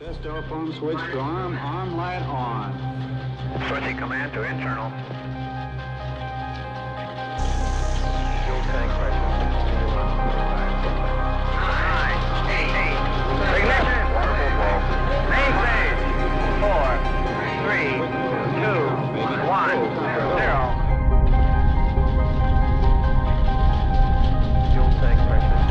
Test telephone switch to arm light on. Switching command to internal. Fuel tank pressure. 9, 8, ignition. Main stage. 4, 3, 2, 1, 0. Fuel tank pressure.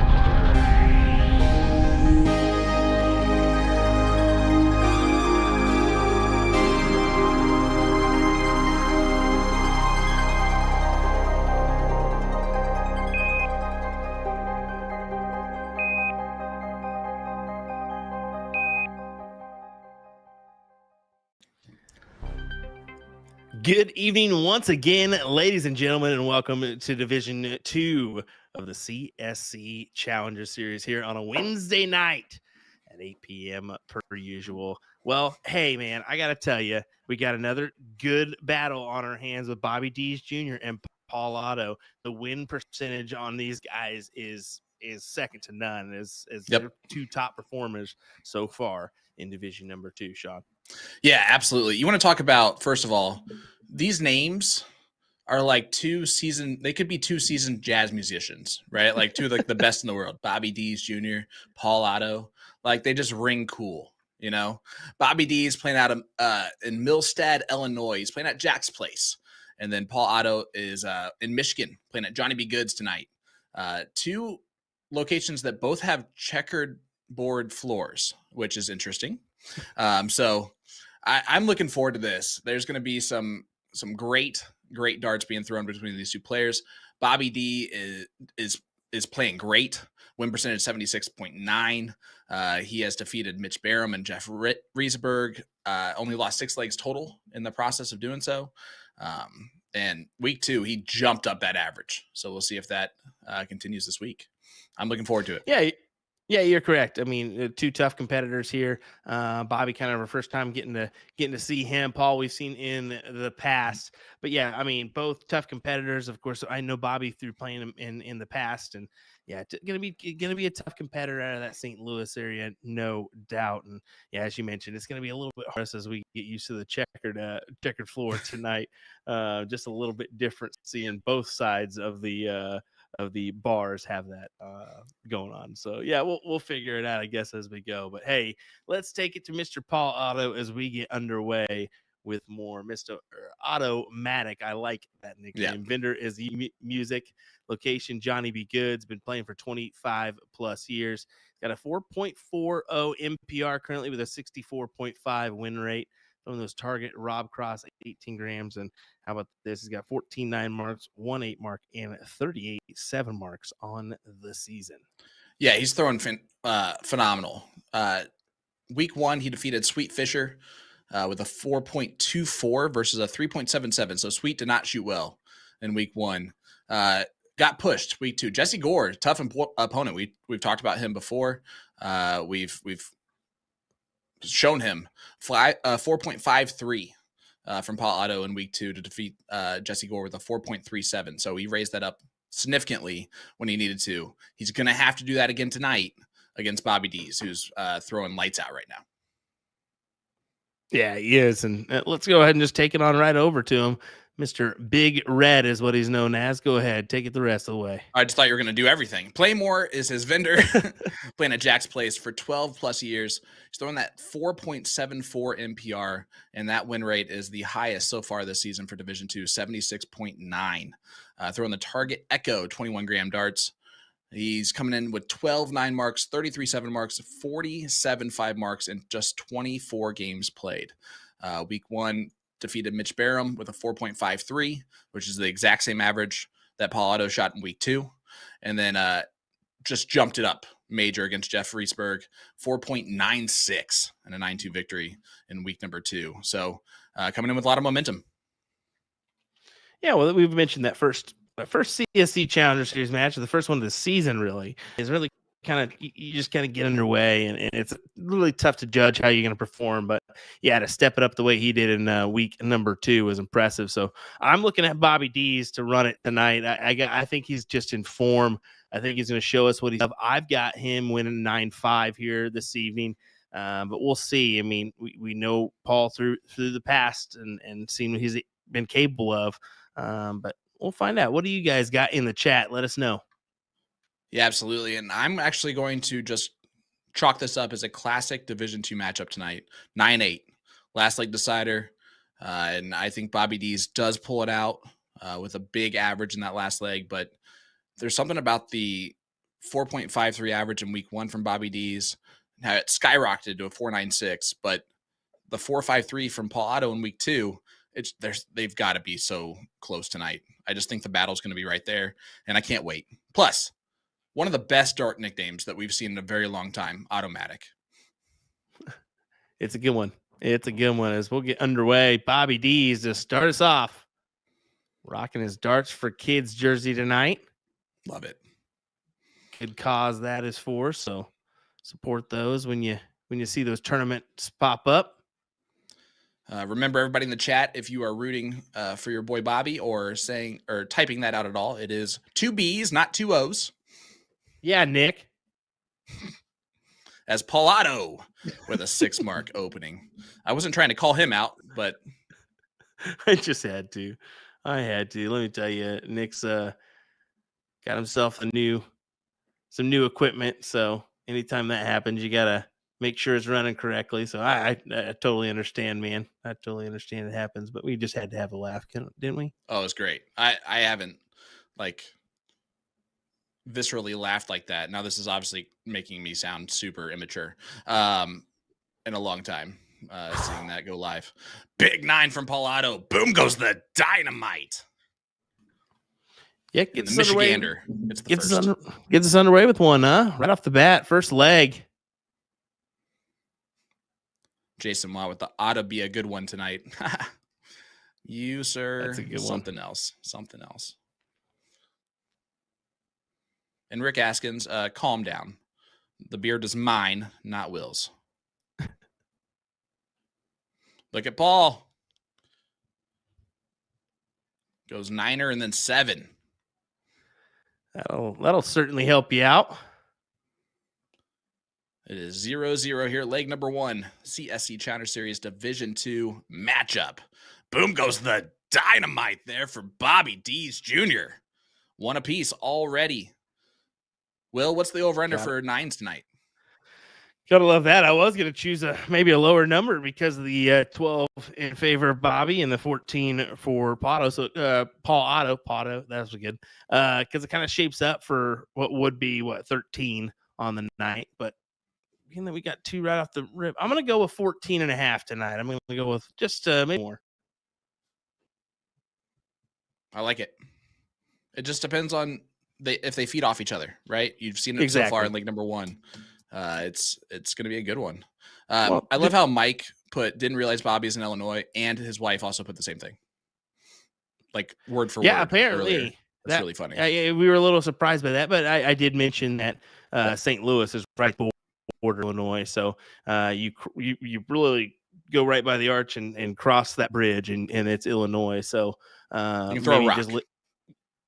Good evening once again, ladies and gentlemen, and welcome to Division 2 of the CSC Challenger Series here on a Wednesday night at 8 p.m. per usual. Well, hey, man, I got to tell you, we got another good battle on our hands with Bobby Dees Jr. and Paul Otto. The win percentage on these guys is second to none, as their two top performers so far in Division number 2, Sean. Yeah, absolutely. You want to talk about, first of all, these names are like they could be two seasoned jazz musicians, right? Like two of the best in the world. Bobby Dees Jr., Paul Otto. Like they just ring cool, you know? Bobby Dees playing out of, in Millstead, Illinois. He's playing at Jack's Place. And then Paul Otto is in Michigan playing at Johnny B. Good's tonight. Two locations that both have checkered board floors, which is interesting. So I'm looking forward to this. There's going to be some great darts being thrown between these two players. Bobby D is playing great. Win percentage 76.9. He has defeated Mitch Barham and Jeff Riesberg. Only lost 6 legs total in the process of doing so. And week 2, he jumped up that average. So we'll see if that continues this week. I'm looking forward to it. Yeah, you're correct. I mean, two tough competitors here. Bobby, kind of our first time getting to see him. Paul, we've seen in the past, but yeah, I mean, both tough competitors. Of course, I know Bobby through playing him in the past, and yeah, gonna be a tough competitor out of that St. Louis area, no doubt. And yeah, as you mentioned, it's gonna be a little bit hard as we get used to the checkered floor tonight. Just a little bit different seeing both sides of the bars have that going on. So yeah, we'll figure it out, I guess, as we go. But hey, let's take it to Mr. Paul Otto as we get underway with more. Mr. Otto-matic. I like that nickname. Yeah. Vendor is music. Location Johnny B. Good's. Been playing for 25 plus years. Got a 4.40 MPR currently with a 64.5 win rate. Some of those target Rob Cross 18 grams. And how about this? He's got 14-9 marks, 1-8 mark, and 38-7 marks on the season. Yeah, he's throwing phenomenal. Week 1, he defeated Sweet Fisher with a 4.24 versus a 3.77. So Sweet did not shoot well in week 1. Got pushed week 2. Jesse Gore, tough opponent. We've talked about him before. We've shown him 4.53 from Paul Otto in week 2 to defeat Jesse Gore with a 4.37. So he raised that up significantly when he needed to. He's going to have to do that again tonight against Bobby Dees, who's throwing lights out right now. Yeah, he is. And let's go ahead and just take it on right over to him. Mr. Big Red is what he's known as. Go ahead. Take it the rest of the way. I just thought you were going to do everything. Playmore is his vendor, playing at Jack's Place for 12 plus years. He's throwing that 4.74 MPR, and that win rate is the highest so far this season for Division 2, 76.9. Throwing the Target Echo 21 gram darts. He's coming in with 12-9 marks, 33-7 marks, 47-5 marks, and just 24 games played. Week 1, defeated Mitch Barham with a 4.53, which is the exact same average that Paul Otto shot in week 2. And then just jumped it up major against Jeff Riesberg, 4.96 and a 9-2 victory in week number 2. So coming in with a lot of momentum. Yeah, well, we've mentioned that first CSC Challenger Series match, the first one of the season, really, is really kind of, you just kind of get underway, and it's really tough to judge how you're going to perform. But yeah, to step it up the way he did in week number 2 was impressive. So I'm looking at Bobby Dees to run it tonight. I think he's just in form. I think he's going to show us what he's up. I've got him winning 9-5 here this evening. But we'll see. I mean, we know Paul through the past and seen what he's been capable of. But we'll find out. What do you guys got in the chat? Let us know. Yeah, absolutely. And I'm actually going to just chalk this up as a classic Division II matchup tonight. 9-8, last leg decider. And I think Bobby Dees does pull it out with a big average in that last leg. But there's something about the 4.53 average in week 1 from Bobby Dees. Now it skyrocketed to a 4.96, but the 4.53 from Paul Otto in week 2, they've got to be so close tonight. I just think the battle's going to be right there, and I can't wait. Plus, one of the best dart nicknames that we've seen in a very long time, Automatic. It's a good one. It's a good one. As we'll get underway, Bobby Dees to start us off, rocking his Darts for Kids jersey tonight. Love it. Good cause that is for. So support those when you see those tournaments pop up. Remember, everybody in the chat, if you are rooting for your boy Bobby or typing that out at all, it is 2 B's, not 2 O's. Yeah, Nick. As Paul Otto with a 6 mark opening. I wasn't trying to call him out, but I just had to. Let me tell you, Nick's got himself some new equipment. So anytime that happens, you gotta make sure it's running correctly. So I totally understand, man. I totally understand it happens, but we just had to have a laugh, didn't we? Oh, it's great. I haven't viscerally laughed like that. Now this is obviously making me sound super immature in a long time, seeing that go live. Big 9 from Paul Otto. Boom goes the dynamite. Yeah, gets us underway. It's the first. Gets us underway with one, huh? Right off the bat, first leg. Jason Watt with the ought to be a good one tonight. You, sir. That's a good something one. Something else. And Rick Askins, calm down. The beard is mine, not Will's. Look at Paul. Goes 9er and then 7. That'll certainly help you out. It is 0-0 here. Leg number 1, CSC Challenger Series Division II matchup. Boom goes the dynamite there for Bobby Dees Jr. 1 apiece already. Will, what's the over-under for 9s tonight? Gotta love that. I was gonna choose maybe a lower number because of the 12 in favor of Bobby and the 14 for Otto. So Paul Otto, that was good. Because it kind of shapes up for what would be 13 on the night, but being that we got 2 right off the rip, I'm gonna go with 14.5 tonight. I'm gonna go with just maybe more. I like it. It just depends on if they feed off each other, right? You've seen it Exactly. so far in leg number 1. It's going to be a good one. I love how Mike didn't realize Bobby's in Illinois, and his wife also put the same thing, like word for word. Yeah, apparently earlier. That's really funny. We were a little surprised by that, but I did mention that St. Louis is right border Illinois, so you really go right by the arch and cross that bridge, and it's Illinois. So you can throw a rock.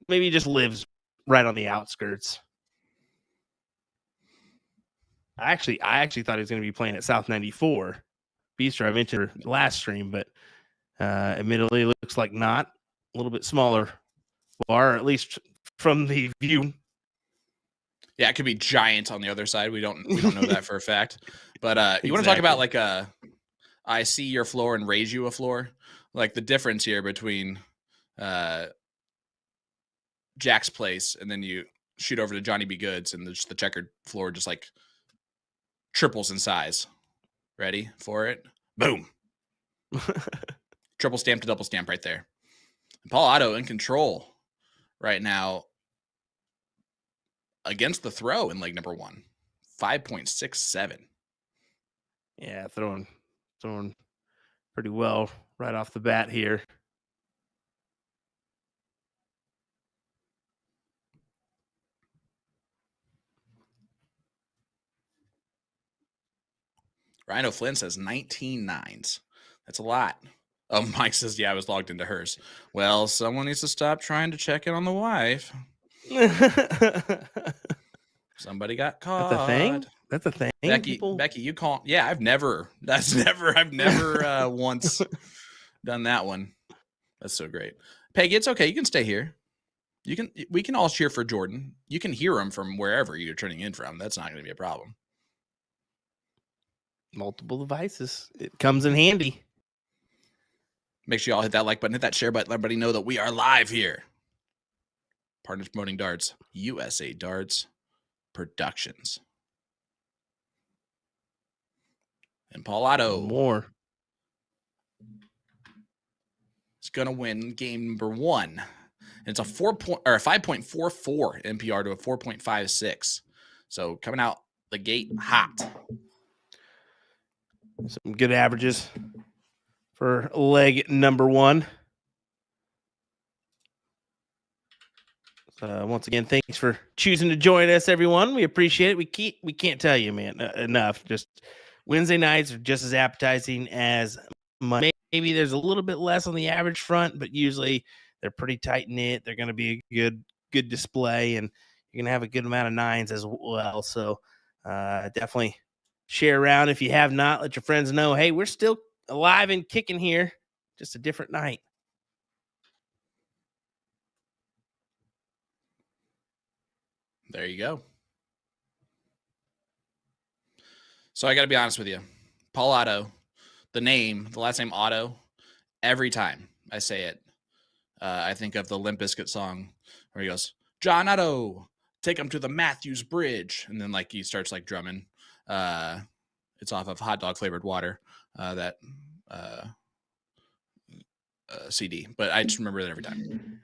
Maybe just lives right on the outskirts. I actually thought he was going to be playing at South 94. Beaster, I mentioned last stream, but admittedly, looks like not. A little bit smaller bar, at least from the view. Yeah, it could be giant on the other side. We don't know that for a fact. But you want to talk about I see your floor and raise you a floor? Like the difference here between Jack's place and then you shoot over to Johnny B. Goods and the checkered floor just like triples in size. Ready for it? Boom. Triple stamp to double stamp right there. Paul Otto in control right now against the throw in leg number 1. 5.67. Yeah, throwing pretty well right off the bat here. Ryan O'Flynn says 19 9s. That's a lot. Oh, Mike says, yeah, I was logged into hers. Well, someone needs to stop trying to check in on the wife. Somebody got caught. That's a thing? That's a thing. Becky, you call? Yeah, I've never once done that one. That's so great. Peggy, it's okay. You can stay here. We can all cheer for Jordan. You can hear him from wherever you're turning in from. That's not going to be a problem. Multiple devices. It comes in handy. Make sure you all hit that like button, hit that share button, let everybody know that we are live here. Partners Promoting Darts, USA Darts Productions. And Paul Otto More. is going to win game number 1. And it's a 5.44 NPR to a 4.56. So coming out the gate hot. Some good averages for leg number 1. Once again, thanks for choosing to join us, everyone. We appreciate it. We can't tell you, man, enough. Just Wednesday nights are just as appetizing as Monday. Maybe there's a little bit less on the average front, but usually they're pretty tight knit. They're going to be a good display, and you're going to have a good amount of 9s as well. So definitely share around. If you have not, let your friends know, hey, we're still alive and kicking here. Just a different night. There you go. So I got to be honest with you. Paul Otto, the last name Otto, every time I say it, I think of the Limp Bizkit song where he goes, John Otto, take him to the Matthews Bridge. And then he starts drumming. It's off of Hot Dog Flavored Water, that CD. But I just remember it every time.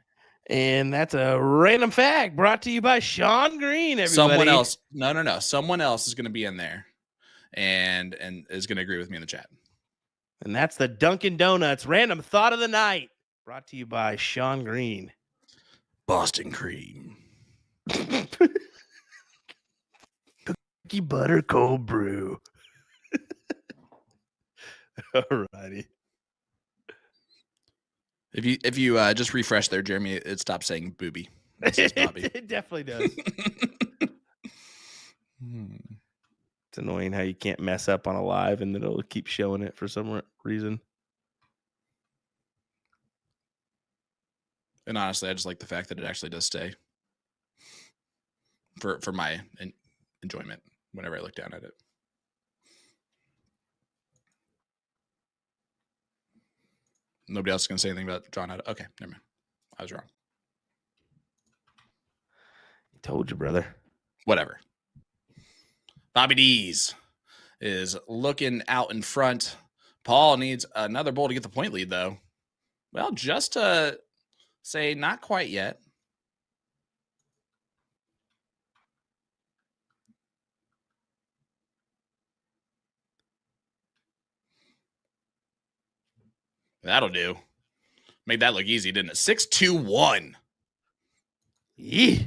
And that's a random fact brought to you by Sean Green, everybody. Someone else. No. Someone else is going to be in there and is going to agree with me in the chat. And that's the Dunkin' Donuts random thought of the night brought to you by Sean Green. Boston cream. Cookie butter cold brew. All righty. If you just refresh there, Jeremy, it stops saying booby. It definitely does. It's annoying how you can't mess up on a live and then it'll keep showing it for some reason. And honestly, I just like the fact that it actually does stay for my enjoyment whenever I look down at it. Nobody else is going to say anything about John Otto. Okay, never mind. I was wrong. Told you, brother. Whatever. Bobby Dees is looking out in front. Paul needs another bowl to get the point lead, though. Well, just to say not quite yet. That'll do. Made that look easy, didn't it? 6-2-1. Yeah.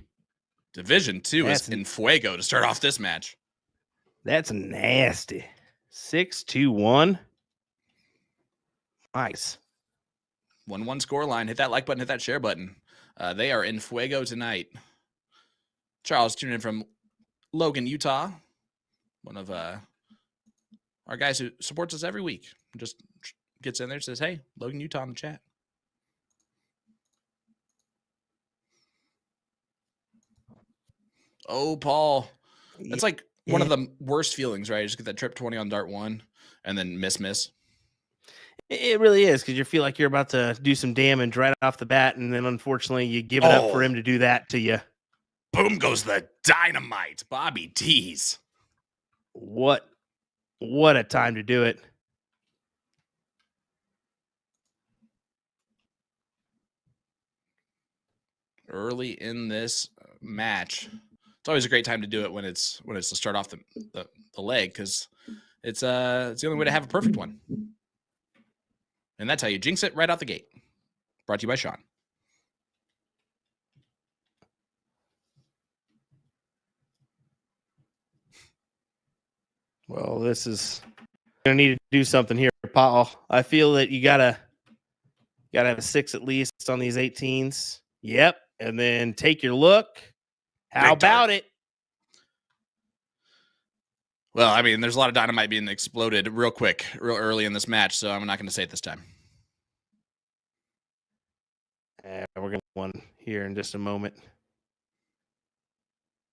Division 2 is in fuego to start off this match. That's nasty. 6-2-1. Nice. 1-1 score line. Hit that like button, hit that share button. They are in fuego tonight. Charles tuned in from Logan, Utah. One of our guys who supports us every week. Just gets in there and says, hey, Logan, Utah in the chat. Oh, Paul. That's one of the worst feelings, right? You just get that trip 20 on dart 1 and then miss. It really is, because you feel like you're about to do some damage right off the bat, and then unfortunately you give it up for him to do that to you. Boom goes the dynamite. Bobby Dees. What a time to do it. Early in this match. It's always a great time to do it when it's to start off the leg, because it's the only way to have a perfect one. And that's how you jinx it right out the gate. Brought to you by Sean. Well, this is gonna need to do something here, Paul. I feel that you gotta have a 6 at least on these 18s. Yep, and then take your look. How about it? Well, I mean, there's a lot of dynamite being exploded real quick, real early in this match, so I'm not going to say it this time. And we're going to one here in just a moment.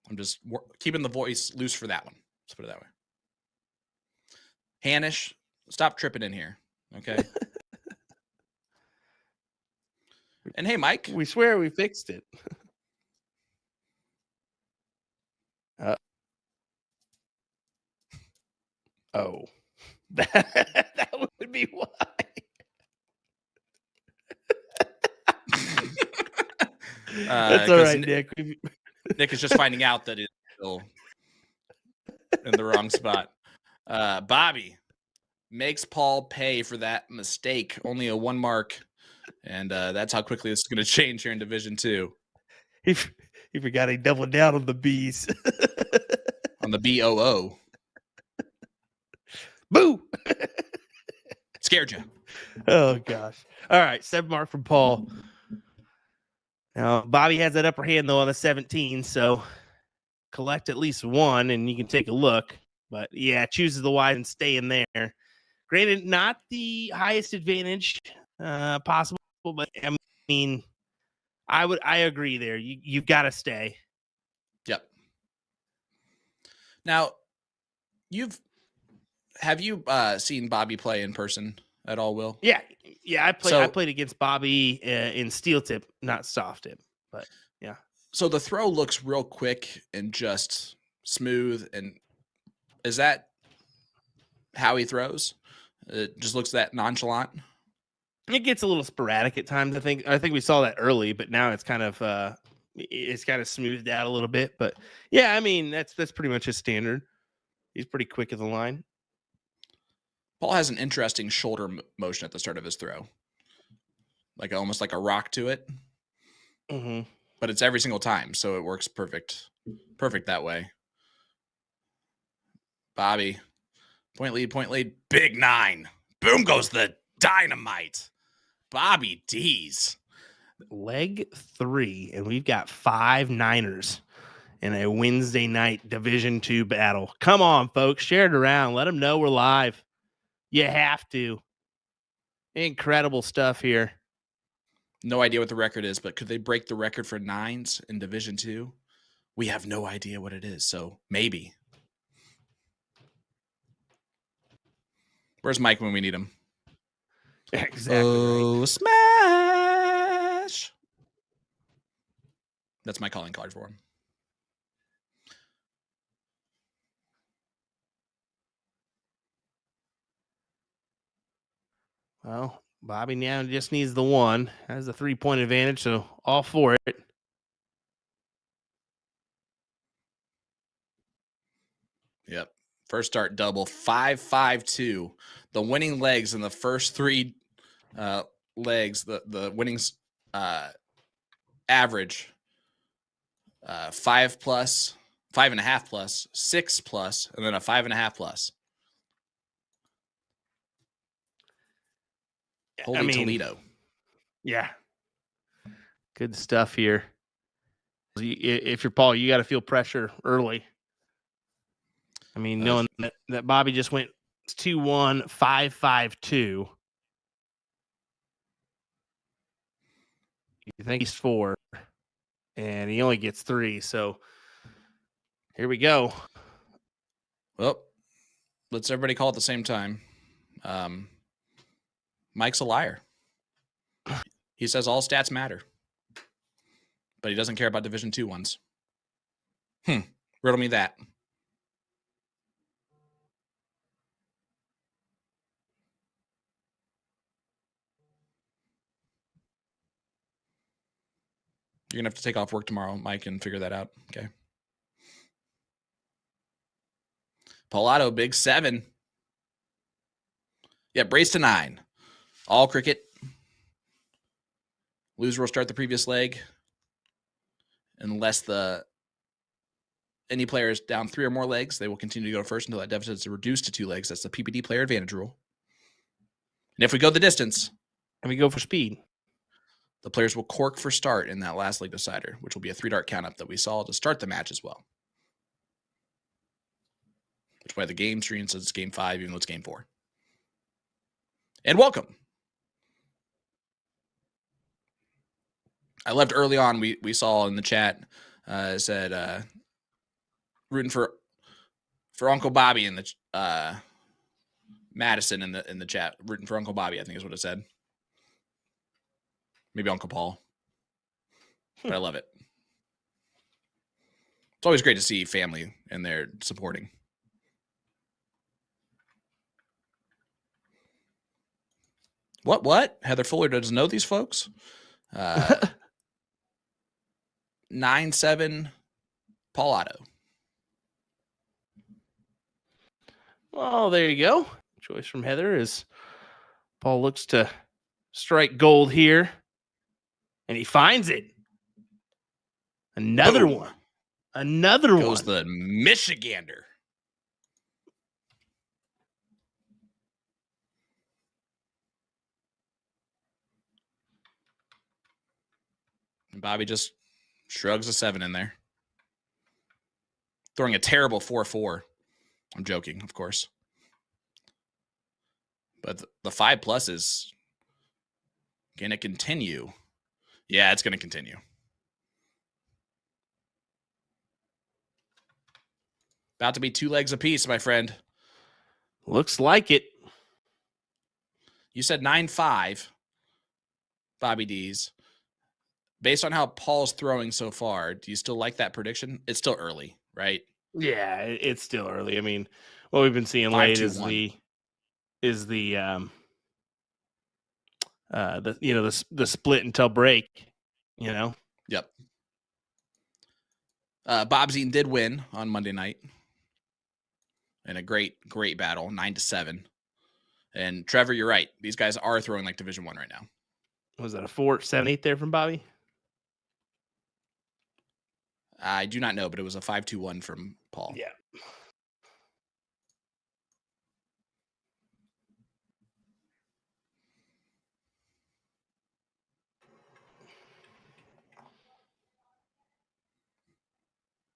I'm just keeping the voice loose for that one. Let's put it that way. Hanish, stop tripping in here, okay? And hey, Mike. We swear we fixed it. Oh, that would be why. That's all right, Nick. Nick is just finding out that it's still in the wrong spot. Bobby makes Paul pay for that mistake. Only a 1 mark. And that's how quickly this is going to change here in Division 2. He forgot he doubled down on the B's. On the BOO. Boo! Scared you. Oh, gosh. All right, 7 mark from Paul. Now, Bobby has that upper hand, though, on the 17, so collect at least 1, and you can take a look. But, yeah, chooses the wide and stay in there. Granted, not the highest advantage possible, but, I mean, I agree there. You've got to stay. Yep. Now, have you seen Bobby play in person at all, Will? Yeah. I played against Bobby in steel tip, not soft tip, but yeah. So the throw looks real quick and just smooth, and is that how he throws? It just looks that nonchalant. It gets a little sporadic at times. I think we saw that early, but now it's kind of smoothed out a little bit. But yeah, I mean that's pretty much his standard. He's pretty quick at the line. Paul has an interesting shoulder motion at the start of his throw, like almost like a rock to it. Mm-hmm. But it's every single time, so it works perfect that way. Bobby, point lead, big 9. Boom goes the dynamite. Bobby Dees. Leg 3, and we've got 5 Niners in a Wednesday night Division 2 battle. Come on, folks, share it around. Let them know we're live. You have to. Incredible stuff here. No idea what the record is, but could they break the record for 9s in Division 2? We have no idea what it is, so maybe. Where's Mike when we need him? Exactly. Oh, right. Smash! That's my calling card for him. Well, Bobby now just needs the 1. Has a 3-point advantage, so all for it. Yep. First start double, 5-5-2. The winning legs in the first 3 legs, the winnings average 5 plus, 5.5 plus, 6 plus, and then a 5.5 plus. Holy Toledo. Yeah. Good stuff here. If you're Paul, you got to feel pressure early. I mean, knowing that Bobby just went 2-1, 5-5-2. You think he's 4, and he only gets 3. So here we go. Well, let's everybody call at the same time. Mike's a liar. He says all stats matter, but he doesn't care about Division 2 ones. Riddle me that. You're going to have to take off work tomorrow, Mike, and figure that out. Okay. Paul Otto, big 7. Yeah, brace to 9. All cricket. Loser will start the previous leg unless any player is down 3 or more legs. They will continue to go first until that deficit is reduced to 2 legs. That's the PPD player advantage rule. And if we go the distance and we go for speed, the players will cork for start in that last leg decider, which will be a 3-dart count up that we saw to start the match as well. which by the game screen says it's game 5, even though it's game 4. And welcome. I left early on. We saw in the chat said rooting for Uncle Bobby in the Madison in the chat, rooting for Uncle Bobby, I think is what it said. Maybe Uncle Paul. But I love it. It's always great to see family and they're supporting. What? Heather Fuller doesn't know these folks? 9-7 Paul Otto. Well, there you go. Choice from Heather is Paul looks to strike gold here. And he finds it. Another one. Another one. Goes the Michigander. And Bobby just shrugs a 7 in there. Throwing a terrible 4-4. I'm joking, of course. But the 5+ is going to continue. Yeah, it's going to continue. About to be 2 legs apiece, my friend. Looks like it. You said 9-5, Bobby Dees. Based on how Paul's throwing so far, do you still like that prediction? It's still early, right? Yeah, it's still early. I mean, what we've been seeing late is the split until break. You know. Yep. Bobzine did win on Monday night in a great battle, 9-7. And Trevor, you're right. These guys are throwing like Division I right now. Was that a 4-7-8 there from Bobby? I do not know, but it was a 5-2-1 from Paul. Yeah.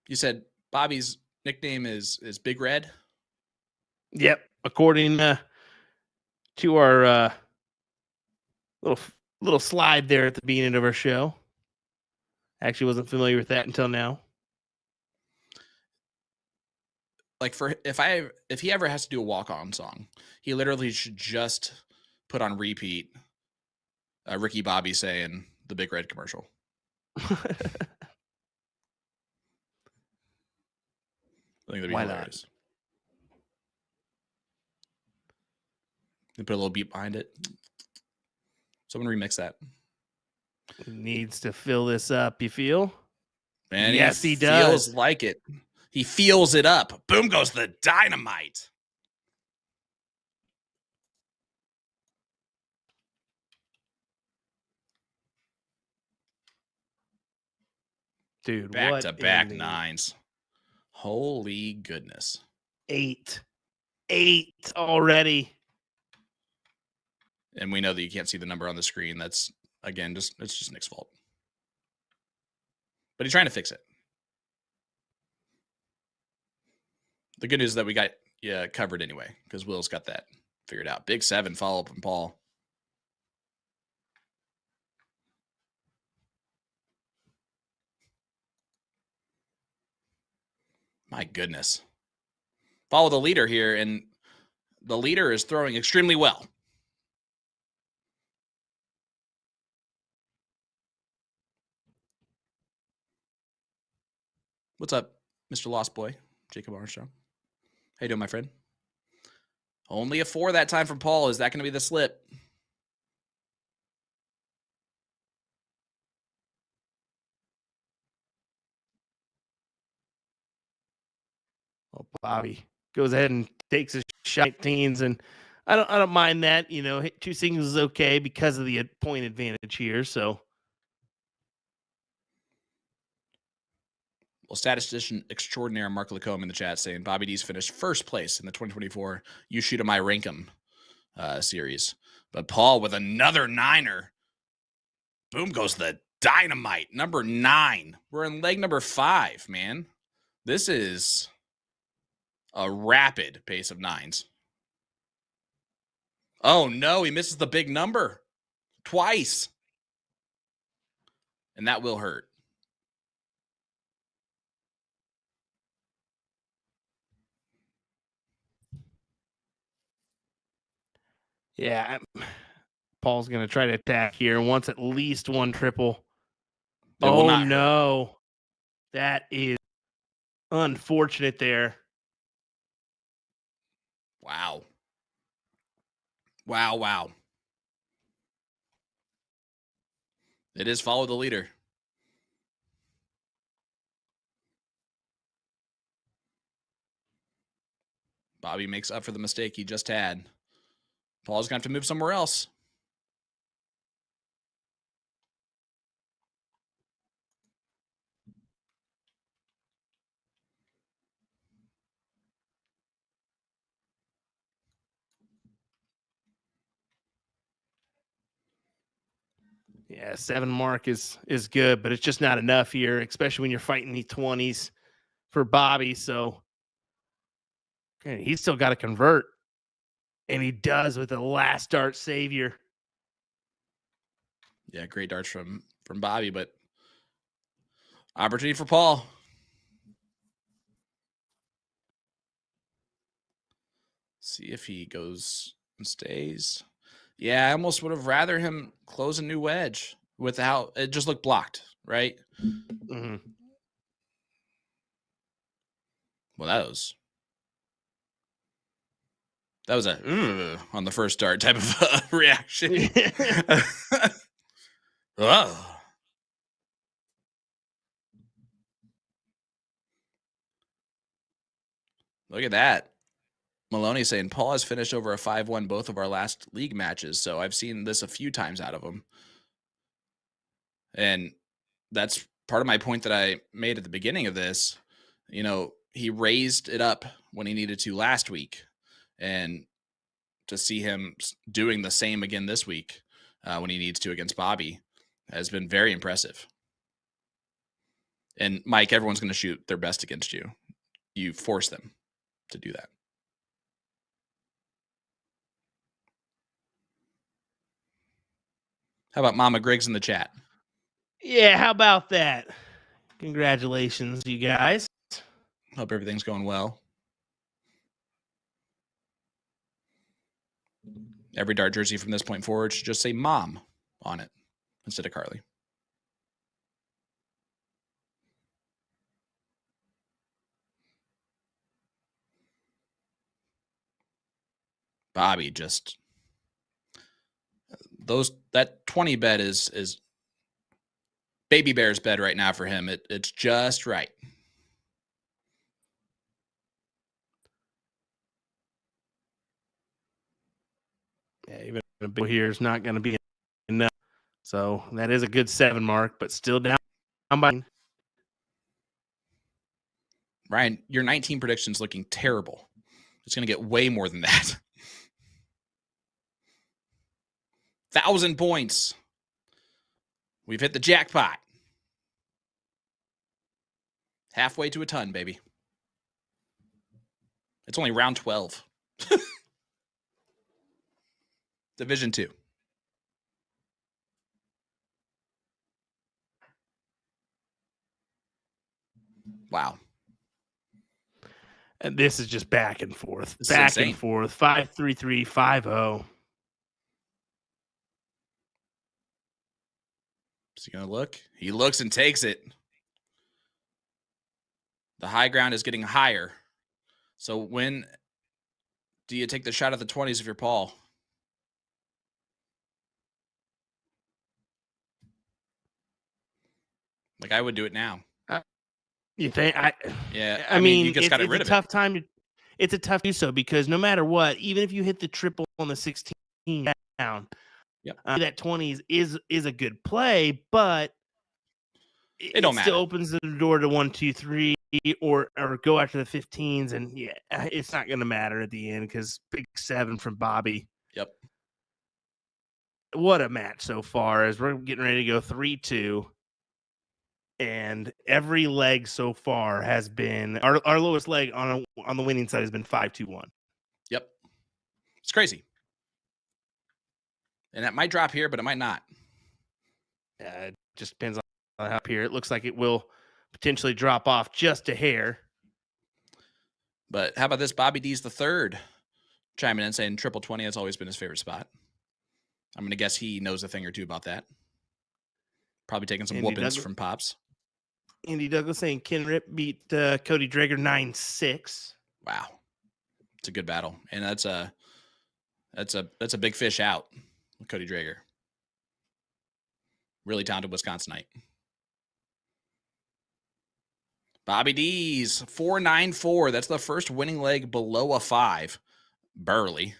You said Bobby's nickname is Big Red? Yep. According to our little slide there at the beginning of our show. Actually wasn't familiar with that until now. Like if he ever has to do a walk-on song, he literally should just put on repeat Ricky Bobby saying the Big Red commercial. I think that'd be Why hilarious. And put a little beat behind it. Someone remix that. Needs to fill this up, you feel? Man, yes, he feels does. like it. He feels it up. Boom goes the dynamite. Dude, Back-to-back 9s. Holy goodness. 8 already. And we know that you can't see the number on the screen. That's, again, it's just Nick's fault. But he's trying to fix it. The good news is that we got covered anyway, because Will's got that figured out. Big 7 follow-up from Paul. My goodness. Follow the leader here, and the leader is throwing extremely well. What's up, Mr. Lost Boy? Jacob Armstrong. How you doing, my friend? Only a 4 that time from Paul. Is that going to be the slip? Well, Bobby goes ahead and takes his shot teens, and I don't mind that. You know, hit 2 singles is okay because of the point advantage here. So, well, statistician extraordinaire Mark Lacombe in the chat saying Bobby Dees finished first place in the 2024 You Shoot 'Em, I Rank 'Em series. But Paul with another 9er. Boom goes the dynamite. Number 9. We're in leg number 5, man. This is a rapid pace of 9s. Oh, no, he misses the big number twice. And that will hurt. Yeah, Paul's going to try to attack here and wants at least one triple. It will Oh, not hurt. no. That is unfortunate there. Wow. Wow, wow. It is follow the leader. Bobby makes up for the mistake he just had. Paul's going to have to move somewhere else. Yeah, 7 mark is good, but it's just not enough here, especially when you're fighting the 20s for Bobby. So he's still got to convert, and he does with the last dart savior. Yeah, great darts from Bobby, but opportunity for Paul. See if he goes and stays. Yeah, I almost would have rather him close a new wedge with how it just looked blocked, right? Mm-hmm. Well, that was a on the first dart type of reaction. Oh. Look at that. Maloney saying Paul has finished over a 5-1 both of our last league matches. So I've seen this a few times out of him. And that's part of my point that I made at the beginning of this. You know, he raised it up when he needed to last week. And to see him doing the same again this week when he needs to against Bobby has been very impressive. And Mike, everyone's going to shoot their best against you. You force them to do that. How about Mama Griggs in the chat? Yeah, how about that? Congratulations, you guys. Hope everything's going well. Every dart jersey from this point forward should just say Mom on it instead of Carly. Bobby just that 20 bet is baby bear's bed right now for him. It's just right. Yeah, even a big here is not going to be enough. So that is a good 7 mark, but still down by. Ryan, your 19 prediction's looking terrible. It's going to get way more than that. 1,000 points. We've hit the jackpot. Halfway to a ton, baby. It's only round 12. Division 2. Wow. And this is just back and forth. This back is insane. and forth. 5-3-3, 5-0. Is he going to look? He looks and takes it. The high ground is getting higher. So when do you take the shot at the 20s if you're Paul? Like I would do it now. You think? Yeah. I mean, you just got rid of it. It's a tough time. It's a tough do so because no matter what, even if you hit the triple on the 16 down, Yep. That 20s is a good play, but it don't matter. Still opens the door to 1, 2, 3, or go after the 15s, and yeah, it's not going to matter at the end because big 7 from Bobby. Yep. What a match so far as we're getting ready to go 3-2. and every leg so far has been our lowest leg on the winning side has been 5-2-1. Yep. It's crazy. And that might drop here, but it might not. It just depends on how here. It looks like it will potentially drop off just a hair. But how about this? Bobby Dees the third chiming in saying triple 20 has always been his favorite spot. I'm going to guess he knows a thing or two about that. Probably taking some whoopings from Pops. Andy Douglas saying Ken Rip beat Cody Drager 9-6. Wow. It's a good battle. And that's a big fish out with Cody Drager. Really talented Wisconsinite. Bobby Dees, 4-9-4. That's the first winning leg below a 5. Barely.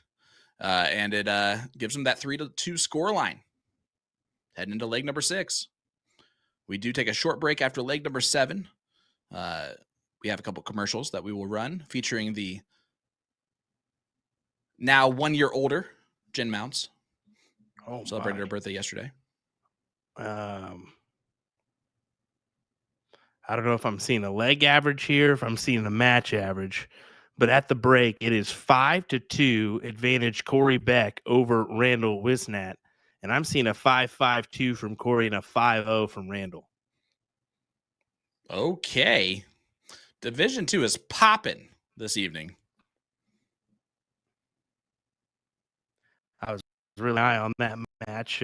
And it gives him that 3-2 score line. Heading into leg number 6. We do take a short break after leg number 7. We have a couple commercials that we will run featuring the now 1 year older Jen Mounts. Oh, celebrated her birthday yesterday. I don't know if I'm seeing a leg average here, if I'm seeing a match average, but at the break, it is 5-2 advantage Corey Beck over Randall Wisnat. And I'm seeing a 5-5-2 from Corey and a 5-0 from Randall. Okay. Division 2 is popping this evening. I was really high on that match.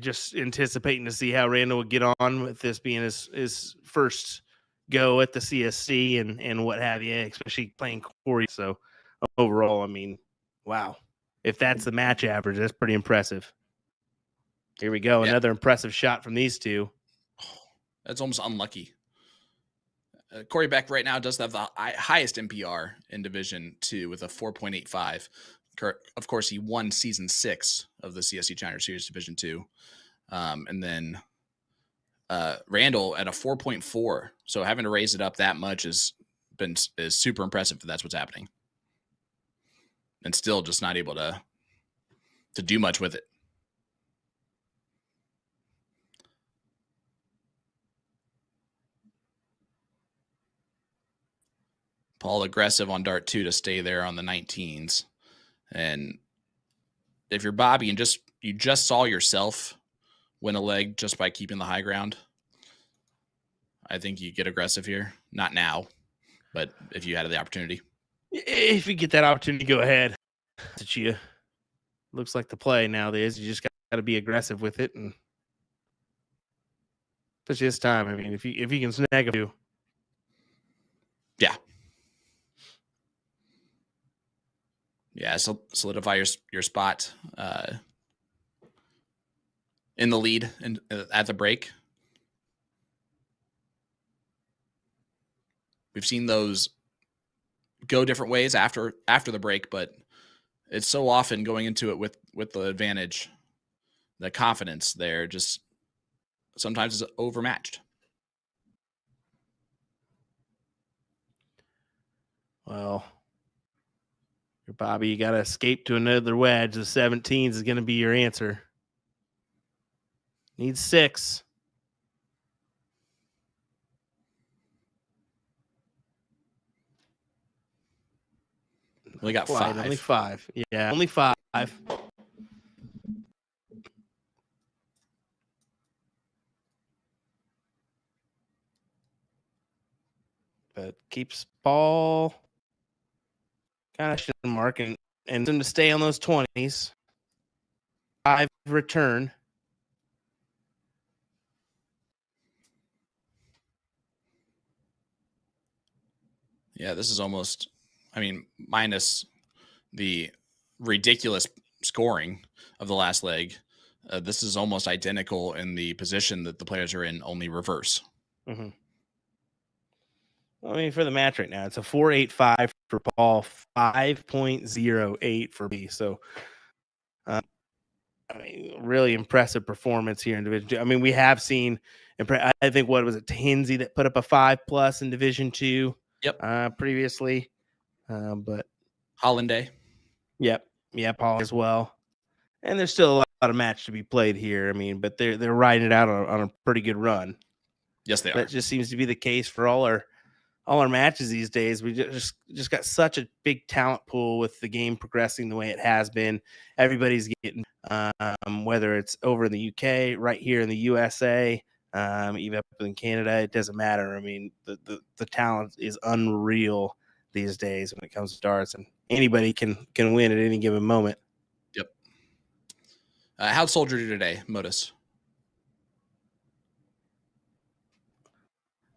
Just anticipating to see how Randall would get on with this being his first go at the CSC and what have you, especially playing Corey. So overall, I mean, wow. If that's the match average, that's pretty impressive. Here we go. Yeah. Another impressive shot from these two. That's almost unlucky. Corey Beck right now does have the highest NPR in Division 2 with a 4.85. Of course, he won Season 6 of the CSC Challenger Series Division 2. And then Randall at a 4.4. So having to raise it up that much is super impressive if that's what's happening. And still just not able to do much with it. Paul aggressive on dart 2 to stay there on the 19s. And if you're Bobby and you just saw yourself win a leg just by keeping the high ground, I think you get aggressive here. Not now, but if you had the opportunity. If you get that opportunity, go ahead. It's you. Looks like the play nowadays. You just got to be aggressive with it, and especially this time. I mean, if you can snag a few. Yeah. Yeah, so solidify your spot in the lead and at the break. We've seen those go different ways after the break, but it's so often going into it with the advantage, the confidence there just sometimes is overmatched. Well, Bobby, you got to escape to another wedge. The 17s is going to be your answer. Needs 6. Only got 5. Only 5. Yeah, only 5. But keeps ball kind of marking and them to stay on those 20s. 5 return. Yeah, this is almost, minus the ridiculous scoring of the last leg. This is almost identical in the position that the players are in, only reverse. Mm-hmm. I mean, for the match right now, it's a 4.85 for Paul, 5.08 for me. So, really impressive performance here in Division 2. I mean, we have seen, I think, what was it, Tansy that put up a 5+ in Division 2 previously. But Hollanday. Yep, Paul as well. And there's still a lot of match to be played here. I mean, but they're riding it out on a pretty good run. Yes, they are. That just seems to be the case for all our matches these days. We just got such a big talent pool with the game progressing the way it has been. Everybody's getting, whether it's over in the UK, right here in the USA, even up in Canada, it doesn't matter. I mean, the talent is unreal these days when it comes to darts, and anybody can win at any given moment. Yep. How'd Soldier do today, Modus?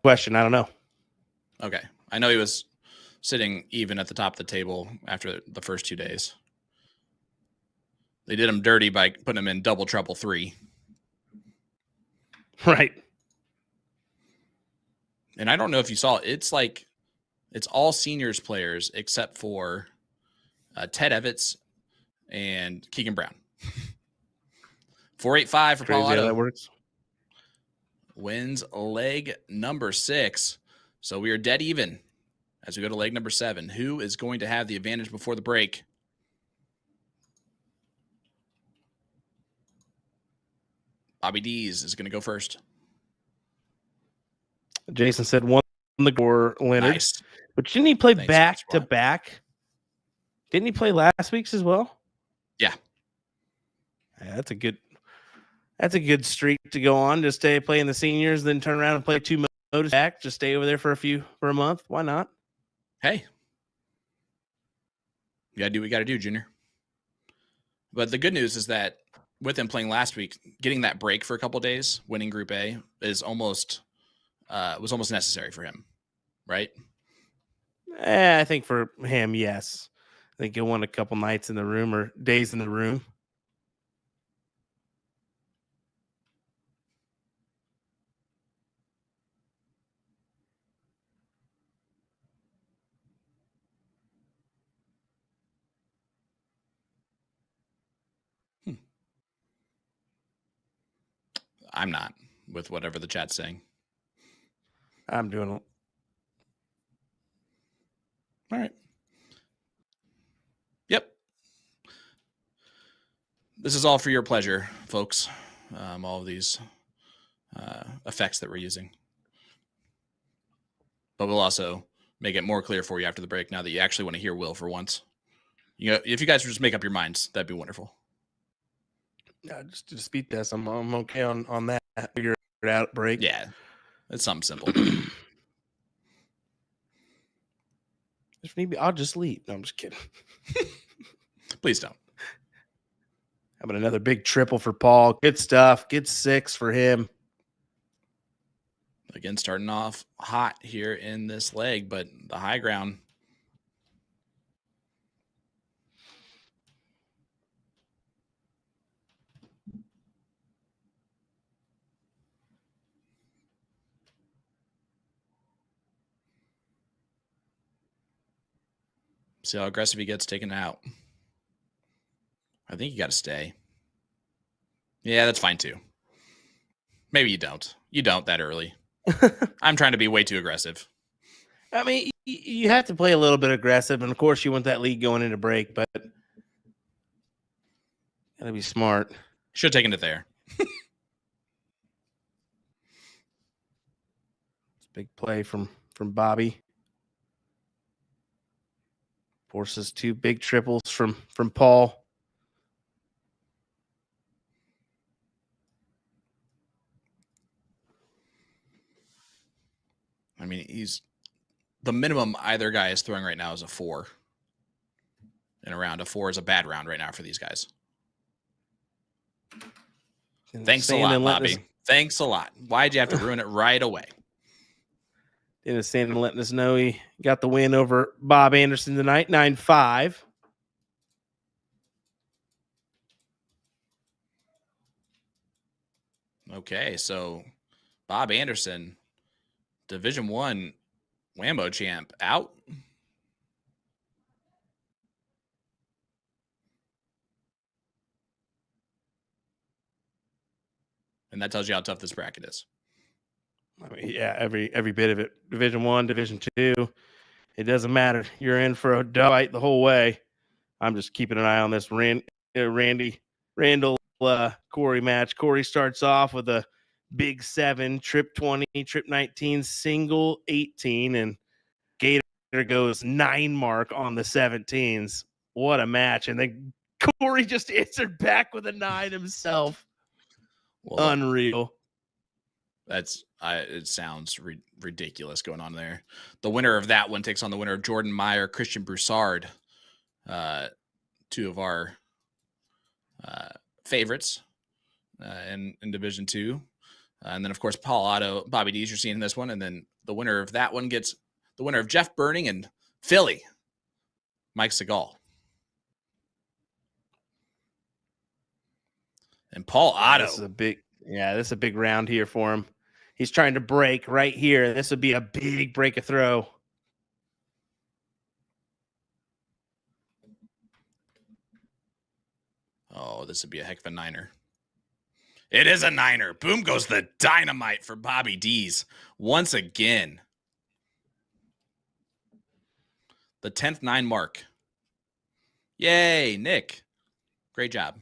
Question, I don't know. Okay. I know he was sitting even at the top of the table after the first 2 days. They did him dirty by putting him in double trouble 3. Right. And I don't know if you saw, it's all seniors players except for Ted Evans and Keegan Brown. 485 for Paul Crazy how Otto. that works. Wins leg number 6. So we are dead even as we go to leg number 7. Who is going to have the advantage before the break? Bobby Dees is going to go first. Jason said one the gore Leonard. Nice. But didn't he play Thanks, back to Squad. back? Didn't he play last week's as well? Yeah. That's a good streak to go on. Just stay playing the seniors, then turn around and play 2 modes back. Just stay over there for a month. Why not? Hey. You got to do what you got to do, Junior. But the good news is that with him playing last week, getting that break for a couple of days, winning Group A is was almost necessary for him, right? I think for him, yes. I think he'll want a couple nights in the room or days in the room. I'm not with whatever the chat's saying. I'm doing it. All right. Yep. This is all for your pleasure, folks. All of these effects that we're using. But we'll also make it more clear for you after the break now that you actually want to hear Will for once. You know, if you guys would just make up your minds, that'd be wonderful. Just to speed test, I'm okay on that. Figure it out. Break. Yeah, it's something simple. If need be, I'll just leave. No, I'm just kidding. Please don't. How about another big triple for Paul? Good stuff. Good 6 for him. Again, starting off hot here in this leg, but the high ground. See how aggressive he gets taken out. I think you got to stay. Yeah, that's fine too. Maybe you don't. You don't that early. I'm trying to be way too aggressive. I mean, you have to play a little bit aggressive, and of course, you want that lead going into break, but gotta be smart. Should have taken it there. Big play from Bobby. Forces 2 big triples from Paul. I mean, the minimum either guy is throwing right now is a 4. In a round, a 4 is a bad round right now for these guys. Thanks a lot, Bobby. Thanks a lot. Why'd you have to ruin it right away? Dennis Sandin letting us know he got the win over Bob Anderson tonight, 9-5. Okay, so Bob Anderson, Division I Wambo champ, out. And that tells you how tough this bracket is. I mean, yeah, every bit of it. Division I, Division II, it doesn't matter. You're in for a fight the whole way. I'm just keeping an eye on this Randall Corey match. Corey starts off with a big 7, trip 20, trip 19, single 18, and Gator goes 9 mark on the 17s. What a match. And then Corey just answered back with a 9 himself. Well, unreal. It sounds ridiculous going on there. The winner of that one takes on the winner of Jordan Meyer, Christian Broussard, 2 of our favorites in Division 2. And then, of course, Paul Otto, Bobby Dees, you're seeing this one. And then the winner of that one gets the winner of Jeff Burning and Philly, Mike Segal. And Paul Otto. This is a big round here for him. He's trying to break right here. This would be a big break of throw. Oh, this would be a heck of a 9er. It is a 9er. Boom goes the dynamite for Bobby Dees once again. The 10th 9 mark. Yay, Nick. Great job.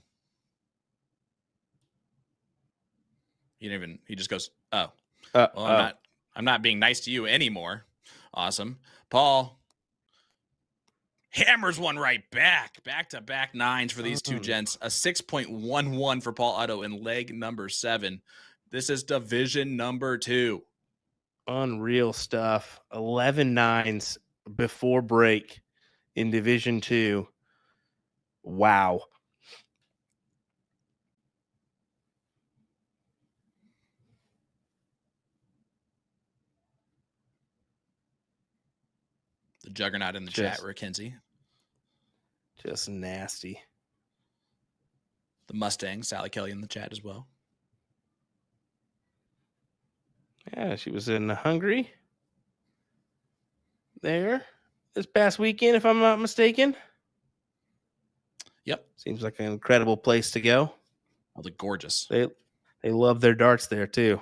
He just goes, oh. Well, I'm not being nice to you anymore. Awesome. Paul hammers one right back. Back-to-back 9s for these 2 gents. A 6.11 for Paul Otto in leg number 7. This is division number 2. Unreal stuff. 11 9s before break in Division 2. Wow. The juggernaut in the chat, Rick Kinsey. Just nasty. The Mustang, Sally Kelly in the chat as well. Yeah, she was in Hungary there this past weekend, if I'm not mistaken. Yep. Seems like an incredible place to go. Oh, they're gorgeous. They love their darts there too.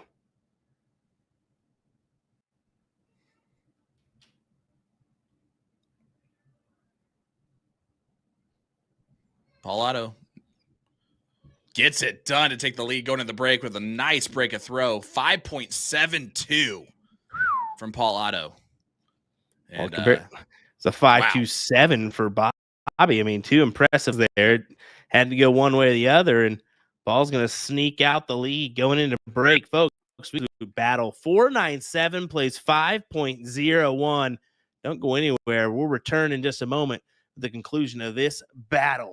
Paul Otto gets it done to take the lead going to the break with a nice break of throw. 5.72 from Paul Otto. And, it's a 5.27 for Bobby. I mean, too impressive there. Had to go one way or the other, and Paul's going to sneak out the lead going into break, folks. We battle 4.97 plays 5.01. Don't go anywhere. We'll return in just a moment with the conclusion of this battle.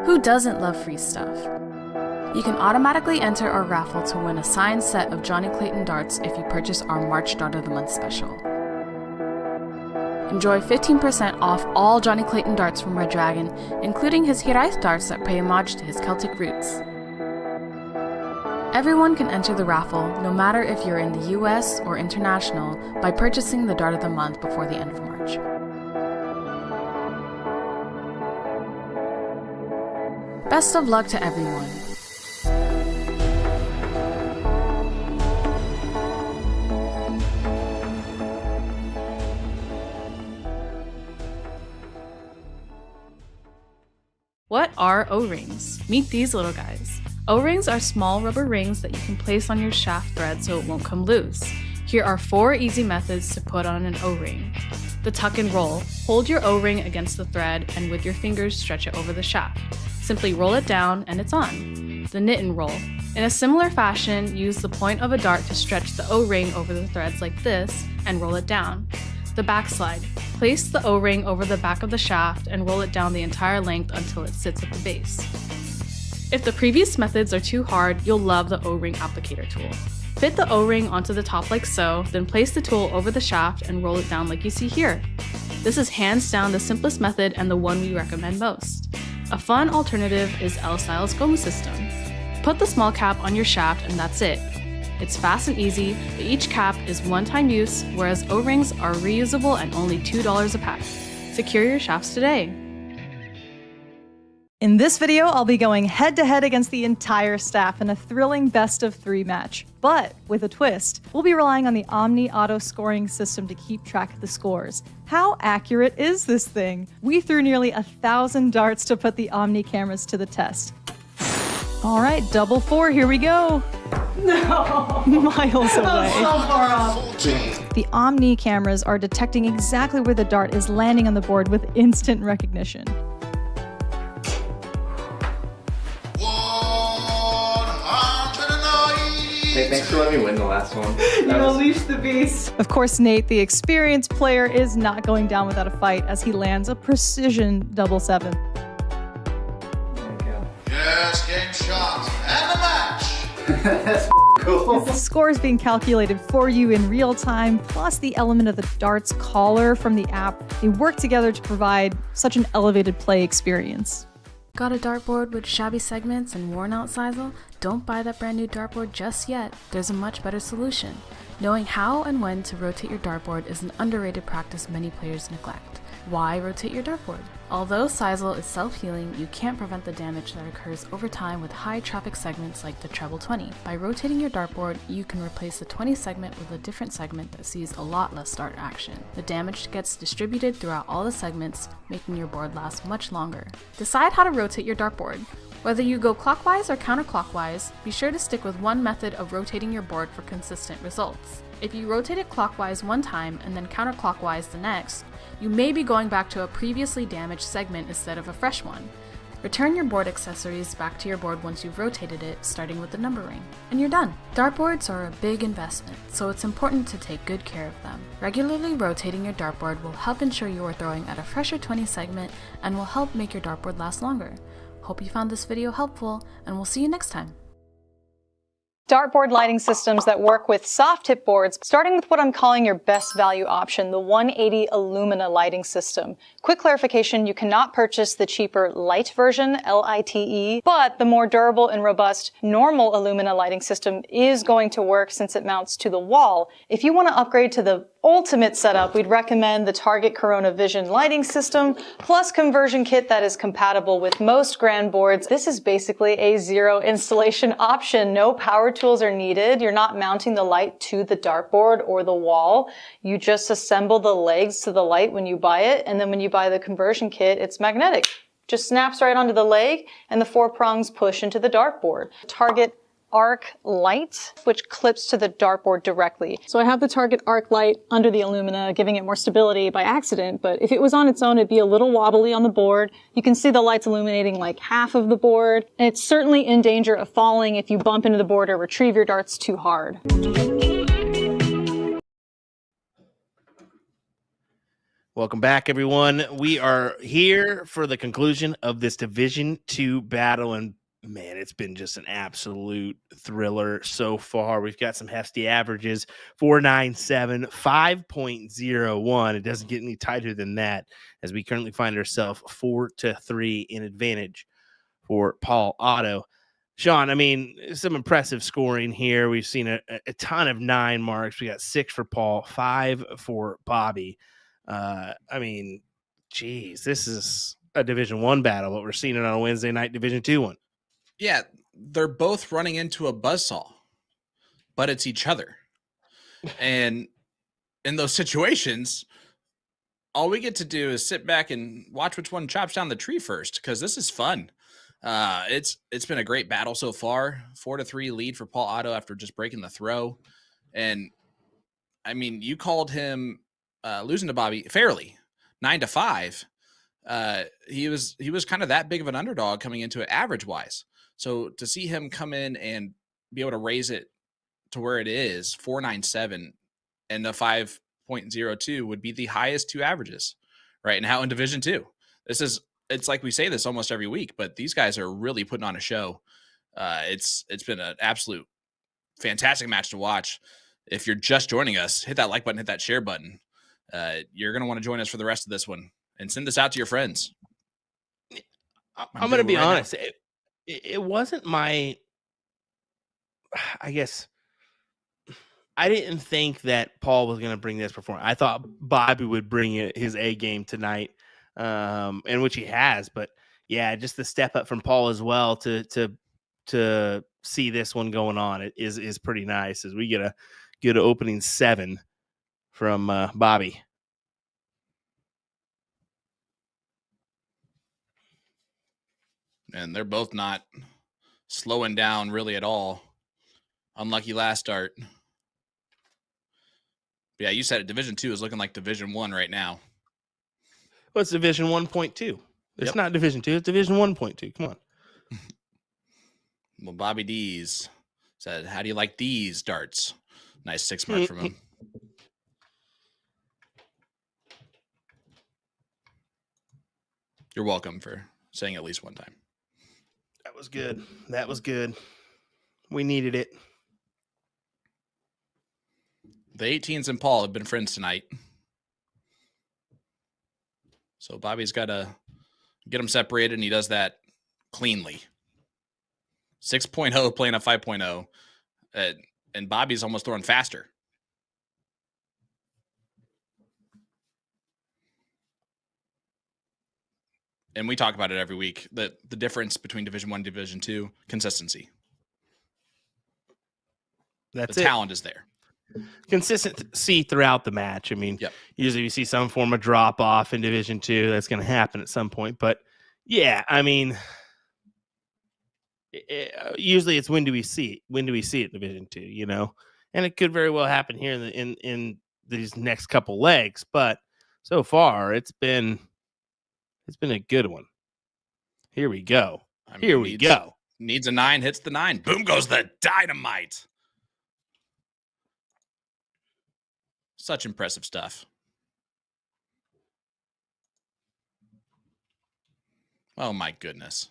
Who doesn't love free stuff? You can automatically enter our raffle to win a signed set of Johnny Clayton darts if you purchase our March Dart of the Month special. Enjoy 15% off all Johnny Clayton darts from Red Dragon, including his Hiraeth darts that pay homage to his Celtic roots. Everyone can enter the raffle, no matter if you're in the US or international, by purchasing the Dart of the Month before the end of March. Best of luck to everyone. What are O-rings? Meet these little guys. O-rings are small rubber rings that you can place on your shaft thread so it won't come loose. Here are 4 easy methods to put on an O-ring. The tuck and roll. Hold your O-ring against the thread and with your fingers stretch it over the shaft. Simply roll it down and it's on. The knit and roll. In a similar fashion, use the point of a dart to stretch the O-ring over the threads like this and roll it down. The backslide. Place the O-ring over the back of the shaft and roll it down the entire length until it sits at the base. If the previous methods are too hard, you'll love the O-ring applicator tool. Fit the O-ring onto the top like so, then place the tool over the shaft and roll it down like you see here. This is hands down the simplest method and the one we recommend most. A fun alternative is L-Style's Gomu system. Put the small cap on your shaft and that's it. It's fast and easy, but each cap is one-time use, whereas O-rings are reusable and only $2 a pack. Secure your shafts today. In this video, I'll be going head-to-head against the entire staff in a thrilling best-of-3 match. But with a twist, we'll be relying on the Omni auto scoring system to keep track of the scores. How accurate is this thing? We threw nearly 1,000 darts to put the Omni cameras to the test. All right, double 4, here we go. No! Miles away. So far off. The Omni cameras are detecting exactly where the dart is landing on the board with instant recognition. Hey, thanks for letting me win the last one. You unleashed the beast. Of course, Nate, the experienced player, is not going down without a fight as he lands a precision double 7. There you go. Yes, game shot and a match. That's cool. The score is being calculated for you in real time, plus the element of the darts caller from the app. They work together to provide such an elevated play experience. Got a dartboard with shabby segments and worn out sisal? Don't buy that brand new dartboard just yet. There's a much better solution. Knowing how and when to rotate your dartboard is an underrated practice many players neglect. Why rotate your dartboard? Although sisal is self-healing, you can't prevent the damage that occurs over time with high traffic segments like the treble 20. By rotating your dartboard, you can replace the 20 segment with a different segment that sees a lot less dart action. The damage gets distributed throughout all the segments, making your board last much longer. Decide how to rotate your dartboard. Whether you go clockwise or counterclockwise, be sure to stick with one method of rotating your board for consistent results. If you rotate it clockwise one time and then counterclockwise the next, you may be going back to a previously damaged segment instead of a fresh one. Return your board accessories back to your board once you've rotated it, starting with the number ring, and you're done. Dartboards are a big investment, so it's important to take good care of them. Regularly rotating your dartboard will help ensure you are throwing at a fresher 20 segment and will help make your dartboard last longer. Hope you found this video helpful, and we'll see you next time. Dartboard lighting systems that work with soft tip boards, starting with what I'm calling your best value option, the 180 Illumina lighting system. Quick clarification, you cannot purchase the cheaper light version, LITE, but the more durable and robust normal Illumina lighting system is going to work since it mounts to the wall. If you want to upgrade to the ultimate setup, we'd recommend the Target Corona Vision lighting system, plus conversion kit that is compatible with most grand boards. This is basically a zero installation option. No power tools are needed. You're not mounting the light to the dartboard or the wall. You just assemble the legs to the light when you buy it, and then when you buy the conversion kit, it's magnetic. Just snaps right onto the leg, and the 4 prongs push into the dartboard. Target Arc light, which clips to the dartboard directly. So I have the Target Arc light under the Illumina, giving it more stability by accident, but if it was on its own, it'd be a little wobbly on the board. You can see the lights illuminating like half of the board, and it's certainly in danger of falling if you bump into the board or retrieve your darts too hard. Welcome back, everyone. We are here for the conclusion of this Division II battle, and man, it's been just an absolute thriller so far. We've got some hefty averages, 497, 5.01. It doesn't get any tighter than that as we currently find ourselves 4-3 in advantage for Paul Otto. Sean, I mean, some impressive scoring here. We've seen a ton of 9 marks. We got 6 for Paul, 5 for Bobby. I mean, geez, this is a Division I battle, but we're seeing it on a Wednesday night Division II one. Yeah, they're both running into a buzzsaw, but it's each other. And in those situations, all we get to do is sit back and watch which one chops down the tree first, because this is fun. It's been a great battle so far. 4-3 lead for Paul Otto after just breaking the throw. And I mean, you called him losing to Bobby fairly, 9-5. He was kind of that big of an underdog coming into it average wise. So to see him come in and be able to raise it to where it is, 497 and a 5.02 would be the highest 2 averages right now in Division II. It's like we say this almost every week, but these guys are really putting on a show. It's been an absolute fantastic match to watch. If you're just joining us, hit that like button, hit that share button. You're going to want to join us for the rest of this one and send this out to your friends. I'm going to be honest. It wasn't my, I guess, I didn't think that Paul was going to bring this performance. I thought Bobby would bring his A game tonight, and which he has. But yeah, just the step up from Paul as well to see this one going on. It is pretty nice as we get a good opening 7 from Bobby. And they're both not slowing down really at all. Unlucky last start. But yeah, you said it. Division 2 is looking like Division 1 right now. Well, it's Division 1.2. It's Yep. not Division 2. It's Division 1.2. Come on. Well, Bobby Dees said, how do you like these darts? Nice 6 mark from him. You're welcome for saying at least one time. That was good. That was good. We needed it. The 18s and Paul have been friends tonight. So Bobby's got to get them separated, and he does that cleanly. 6.0 playing a 5.0. And Bobby's almost throwing faster. And we talk about it every week, the difference between Division 1 and Division 2, consistency. That's the it. talent is there. Consistency throughout the match. I mean, Yep. Usually you see some form of drop off in Division 2. That's going to happen at some point. But yeah, I mean, usually it's when do we see it? When do we see it in Division 2? You know, and it could very well happen here in these next couple legs. But so far, it's been a good one. Here we go. I mean, Here we go. Needs a 9, hits the 9. Boom goes the dynamite. Such impressive stuff. Oh, my goodness.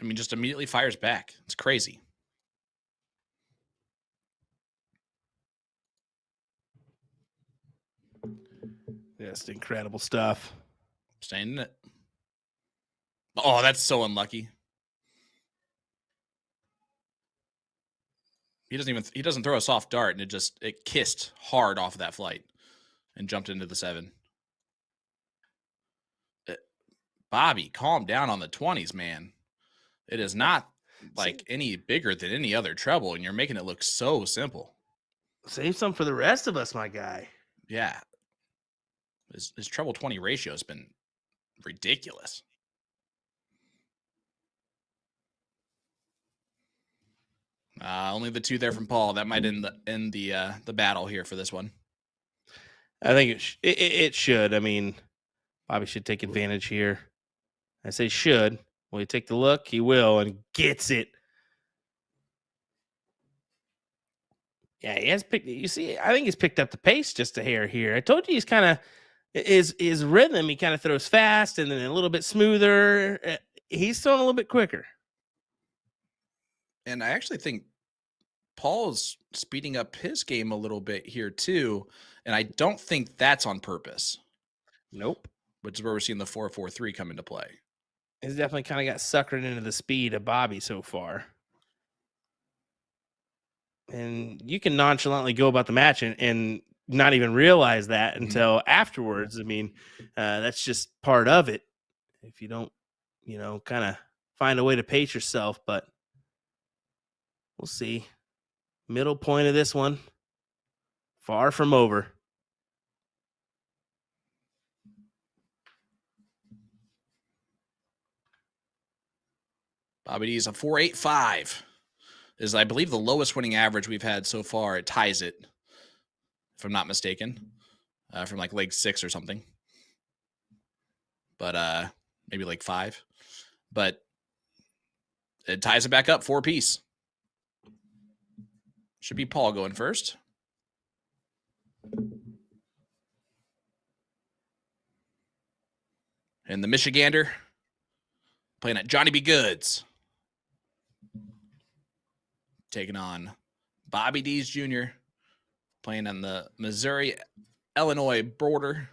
I mean, just immediately fires back. It's crazy. Just incredible stuff. Staying in it. Oh, that's so unlucky. He doesn't throw a soft dart, and it kissed hard off of that flight and jumped into the 7. Bobby, calm down on the 20s, man. It is not like any bigger than any other treble, and you're making it look so simple. Save some for the rest of us, my guy. Yeah. His treble 20 ratio has been ridiculous. Only the 2 there from Paul. That might end the battle here for this one. I think it should. I mean, Bobby should take advantage here. I say should. Will he take the look? He will, and gets it. Yeah, he has picked. You see, I think he's picked up the pace just a hair here. I told you he's kind of his rhythm. He kind of throws fast and then a little bit smoother. He's throwing a little bit quicker. And I actually think Paul's speeding up his game a little bit here too. And I don't think that's on purpose. Nope. Which is where we're seeing the 4-4-3 come into play. He's definitely kind of got suckered into the speed of Bobby so far. And you can nonchalantly go about the match and not even realize that until afterwards. I mean, that's just part of it. If you don't, kind of find a way to pace yourself, but we'll see. Middle point of this one, far from over. Bobby Dees, a 4.85 is, I believe, the lowest winning average we've had so far. It ties it, if I'm not mistaken, from like leg 6 or something. But maybe leg 5. But it ties it back up 4-piece. Should be Paul going first. And the Michigander playing at Johnny B. Goods. Taking on Bobby Dees Jr. playing on the Missouri-Illinois border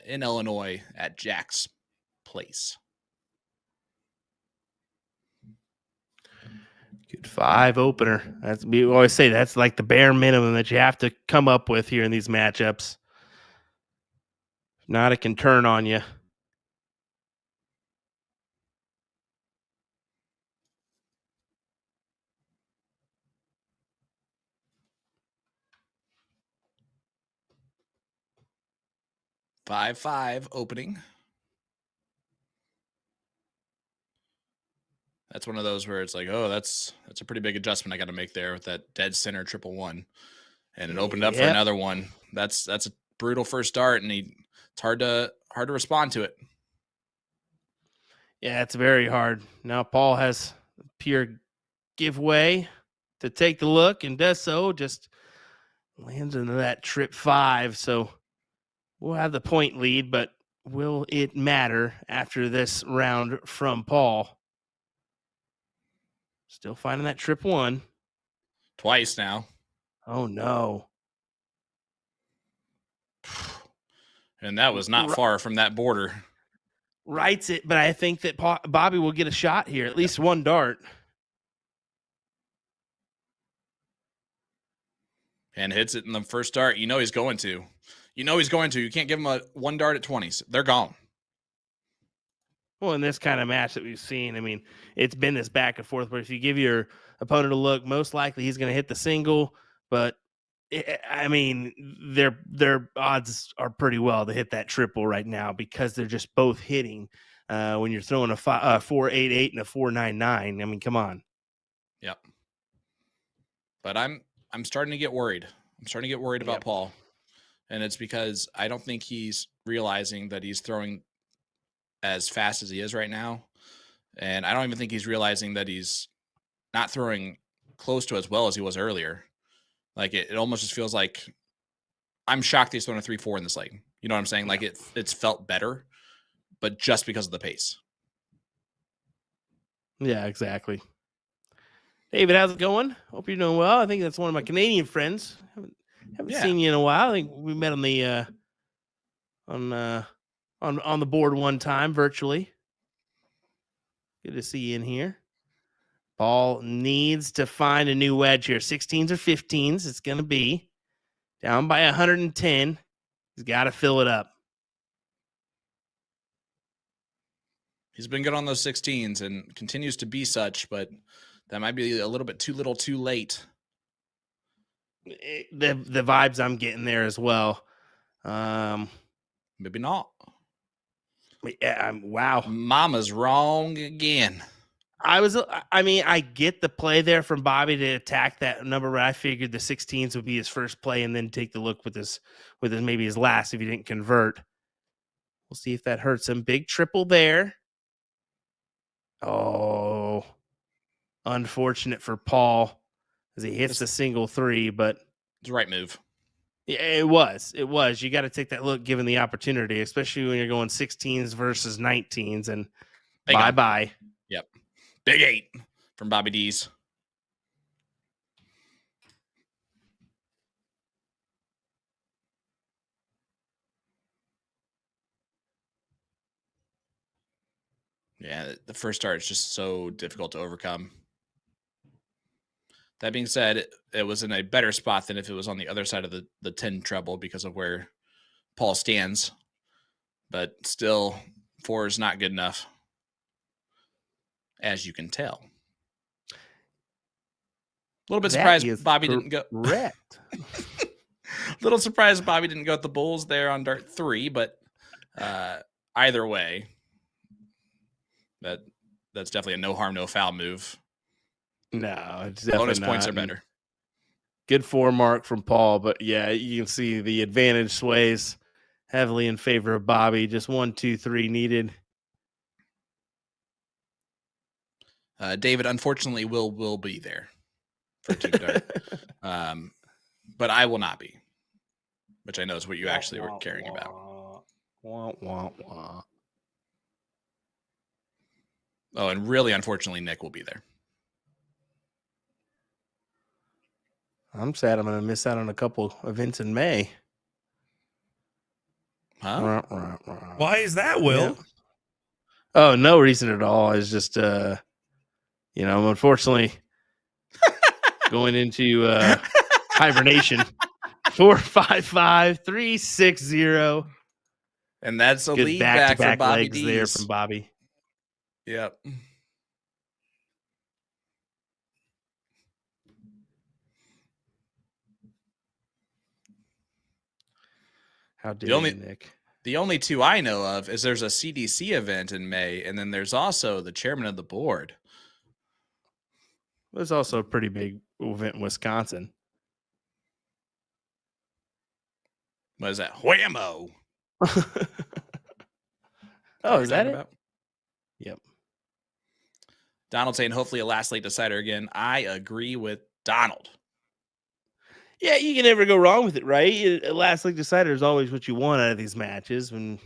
in Illinois at Jack's Place. Good 5 opener. We always say that's like the bare minimum that you have to come up with here in these matchups. Not it can turn on you. Five opening. That's one of those where it's like, oh, that's a pretty big adjustment I got to make there with that dead center 111, and it opened up for another one. That's a brutal first start, and it's hard to respond to it. Yeah, it's very hard. Now Paul has pure give way to take the look and does so. Just lands into that trip 5. So we'll have the point lead, but will it matter after this round from Paul? Still finding that trip 1. Twice now. Oh, no. And that was not far from that border. Writes it, but I think that Bobby will get a shot here, at least one dart. And hits it in the first dart. You know he's going to. You can't give him a 1 dart at 20s. They're gone. Well, in this kind of match that we've seen, I mean, it's been this back and forth. But if you give your opponent a look, most likely he's going to hit the single. But I mean, their odds are pretty well to hit that triple right now because they're just both hitting. When you're throwing a 4.88 and a 4.99, I mean, come on. Yep. But I'm starting to get worried. I'm starting to get worried about Paul, and it's because I don't think he's realizing that he's throwing as fast as he is right now, and I don't even think he's realizing that he's not throwing close to as well as he was earlier. Like it almost just feels like I'm shocked he's throwing a 3-4 in this leg. You know what I'm saying? Like it's felt better, but just because of the pace. Yeah, exactly. David, how's it going? Hope you're doing well. I think that's one of my Canadian friends. Haven't seen you in a while. I think we met on the on the board one time virtually. Good to see you in here. Paul needs to find a new wedge here. 16s or 15s. It's going to be down by 110. He's got to fill it up. He's been good on those 16s and continues to be such, but that might be a little bit too little too late. The vibes I'm getting there as well. Maybe not. Yeah, wow. Mama's wrong again. I get the play there from Bobby to attack that number, but I figured the 16s would be his first play and then take the look with his maybe his last if he didn't convert. We'll see if that hurts him. Big triple there. Oh, unfortunate for Paul as he hits the single 3, but it's the right move. Yeah, it was. You got to take that look given the opportunity, especially when you're going 16s versus 19s, and bye-bye. Yep. Big 8 from Bobby Dees. Yeah, the first start is just so difficult to overcome. That being said, it was in a better spot than if it was on the other side of the 10 treble because of where Paul stands. But still, 4 is not good enough, as you can tell. A little bit surprised Bobby didn't go. Correct. Little surprised Bobby didn't go at the Bulls there on dart 3, but either way, that's definitely a no harm, no foul move. No, it's definitely bonus not. Points are better. Good 4 mark from Paul, but yeah, you can see the advantage sways heavily in favor of Bobby. Just 1, 2, 3 needed. David, unfortunately, will be there for Team Dart, but I will not be, which I know is what you actually were caring about. Oh, and really, unfortunately, Nick will be there. I'm sad I'm going to miss out on a couple events in May. Huh? Why is that, Will? Yeah. Oh, no reason at all. It's just, unfortunately going into hibernation. 455-360. And that's a Good lead back for back-to-back Bobby legs there Dees. from Bobby. Yep. How dare you, Nick? The only two I know of is there's a CDC event in May, and then there's also the chairman of the board. There's also a pretty big event in Wisconsin. What is that? Whammo. Oh, is that it? About? Yep. Donald saying hopefully a last late decider again. I agree with Donald. Yeah, you can never go wrong with it, right? A last league decider is always what you want out of these matches. And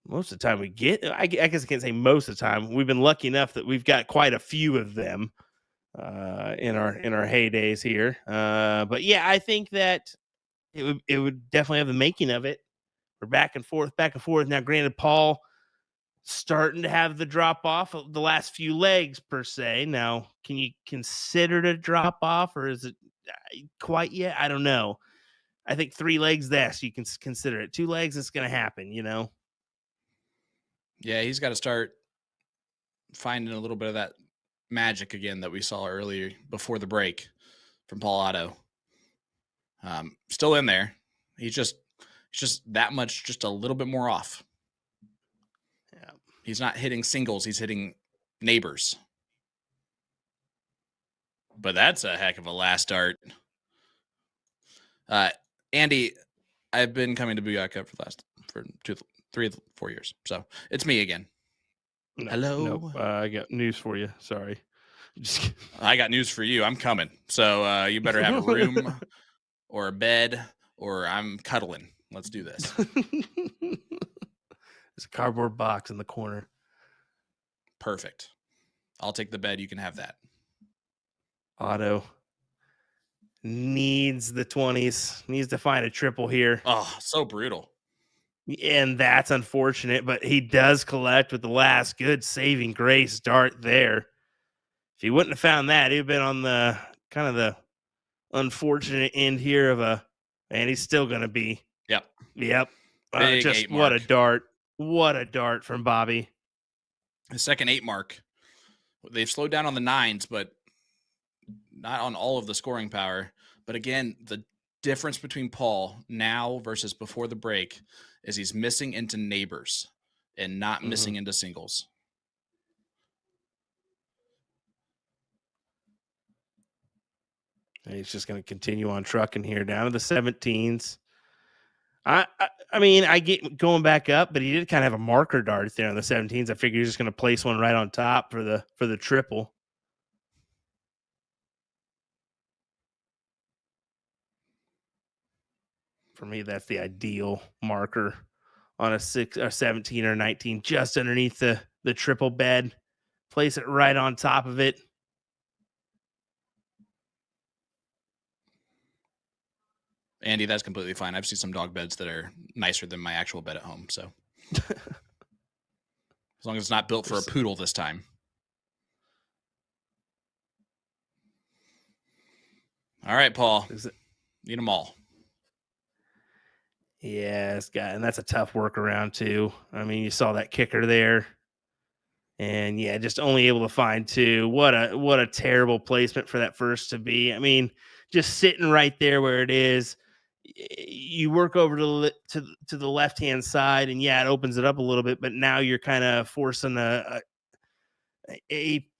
most of the time we get, I guess I can't say most of the time. We've been lucky enough that we've got quite a few of them in our heydays here. But yeah, I think that it would definitely have the making of it. We're back and forth. Now, granted, Paul starting to have the drop off of the last few legs per se. Now, can you consider it a drop off, or is it quite yet? I don't know. I think 3 legs this you can consider it. 2 legs, it's going to happen. Yeah, he's got to start finding a little bit of that magic again that we saw earlier before the break from Paul Otto. Still in there. He's just that much, just a little bit more off. Yeah. He's not hitting singles. He's hitting neighbors. But that's a heck of a last start. Andy, I've been coming to Booyaka for 3 of 4 years. So it's me again. No, Hello. No, I got news for you. Sorry. I got news for you. I'm coming. So you better have a room or a bed or I'm cuddling. Let's do this. There's a cardboard box in the corner. Perfect. I'll take the bed. You can have that. Otto needs the 20s, needs to find a triple here. Oh, so brutal. And that's unfortunate, but he does collect with the last good saving grace dart there. If he wouldn't have found that, he'd have been on the kind of the unfortunate end here and he's still going to be. Yep. Just what a dart. What a dart from Bobby. The second 8 mark. They've slowed down on the 9s, but not on all of the scoring power. But again, the difference between Paul now versus before the break is he's missing into neighbors and not missing into singles. And he's just going to continue on trucking here down to the 17s. I mean, I get going back up, but he did kind of have a marker dart there on the 17s. I figured he's just going to place one right on top for the triple. For me, that's the ideal marker on a 6 or 17 or 19, just underneath the triple bed. Place it right on top of it. Andy, that's completely fine. I've seen some dog beds that are nicer than my actual bed at home. So as long as it's not built for a poodle this time. All right, Paul. Need them all. Yeah, and that's a tough workaround too. I mean, you saw that kicker there. And yeah, just only able to find 2. What a terrible placement for that first to be. I mean, just sitting right there where it is. You work over to the left-hand side, and yeah, it opens it up a little bit, but now you're kind of forcing a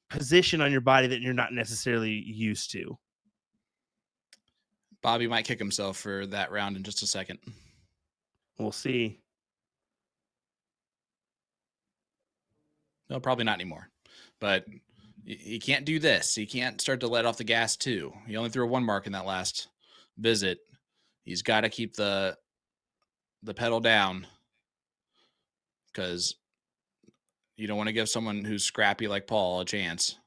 position on your body that you're not necessarily used to. Bobby might kick himself for that round in just a second. We'll see. No, probably not anymore. But he can't do this. He can't start to let off the gas too. He only threw a 1 mark in that last visit. He's got to keep the pedal down because you don't want to give someone who's scrappy like Paul a chance.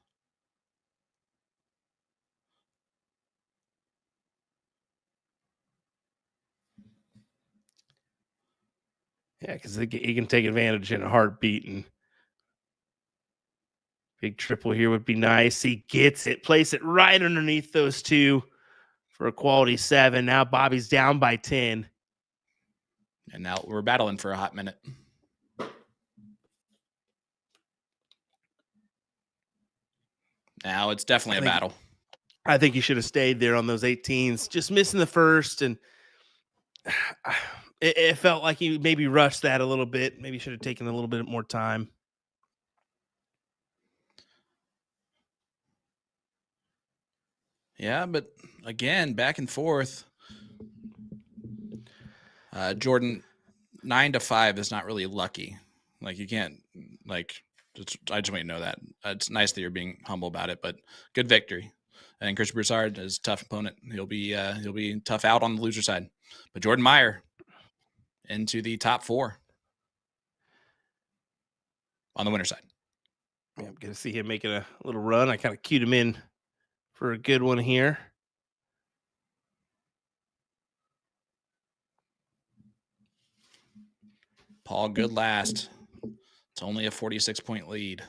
Yeah, because he can take advantage in a heartbeat, and big triple here would be nice. He gets it, place it right underneath those 2 for a quality 7. Now Bobby's down by 10. And now we're battling for a hot minute. Now it's definitely a battle. I think he should have stayed there on those 18s, just missing the first. And it felt like he maybe rushed that a little bit. Maybe should have taken a little bit more time. Yeah, but again, back and forth. Jordan, 9 to 5 is not really lucky. Like you can't I just want you to know that. It's nice that you're being humble about it, but good victory. And Christian Broussard is a tough opponent. He'll be tough out on the loser side. But Jordan Meyer into the top 4 on the winner side. Yeah, I'm going to see him making a little run. I kind of cued him in for a good one here. Paul, good last. It's only a 46-point lead.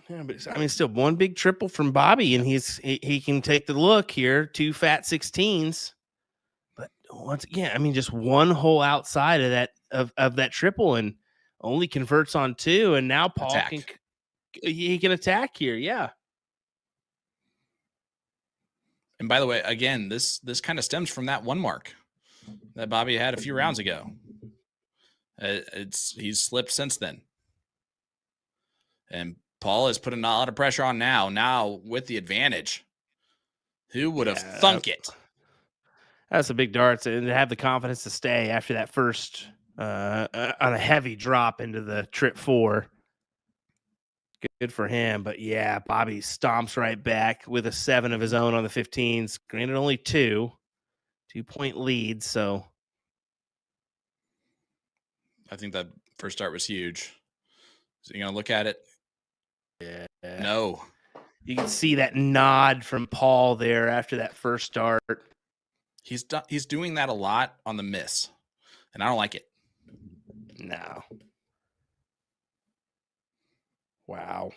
Yeah, but I mean, still one big triple from Bobby, and he can take the look here. 2 fat 16s, but once again, I mean, just one hole outside of that triple, and only converts on 2. And now Paul can attack here. Yeah. And by the way, again, this kind of stems from that 1 mark that Bobby had a few rounds ago. He's slipped since then. And Paul is putting a lot of pressure on now with the advantage. Who would have thunk it? That's a big darts, and to have the confidence to stay after that first on a heavy drop into the trip 4. Good for him. But yeah, Bobby stomps right back with a 7 of his own on the 15s. Granted, only 2-point lead. So I think that first start was huge. So you're going to look at it? Yeah. No. You can see that nod from Paul there after that first start. He's doing that a lot on the miss, and I don't like it. No. Wow.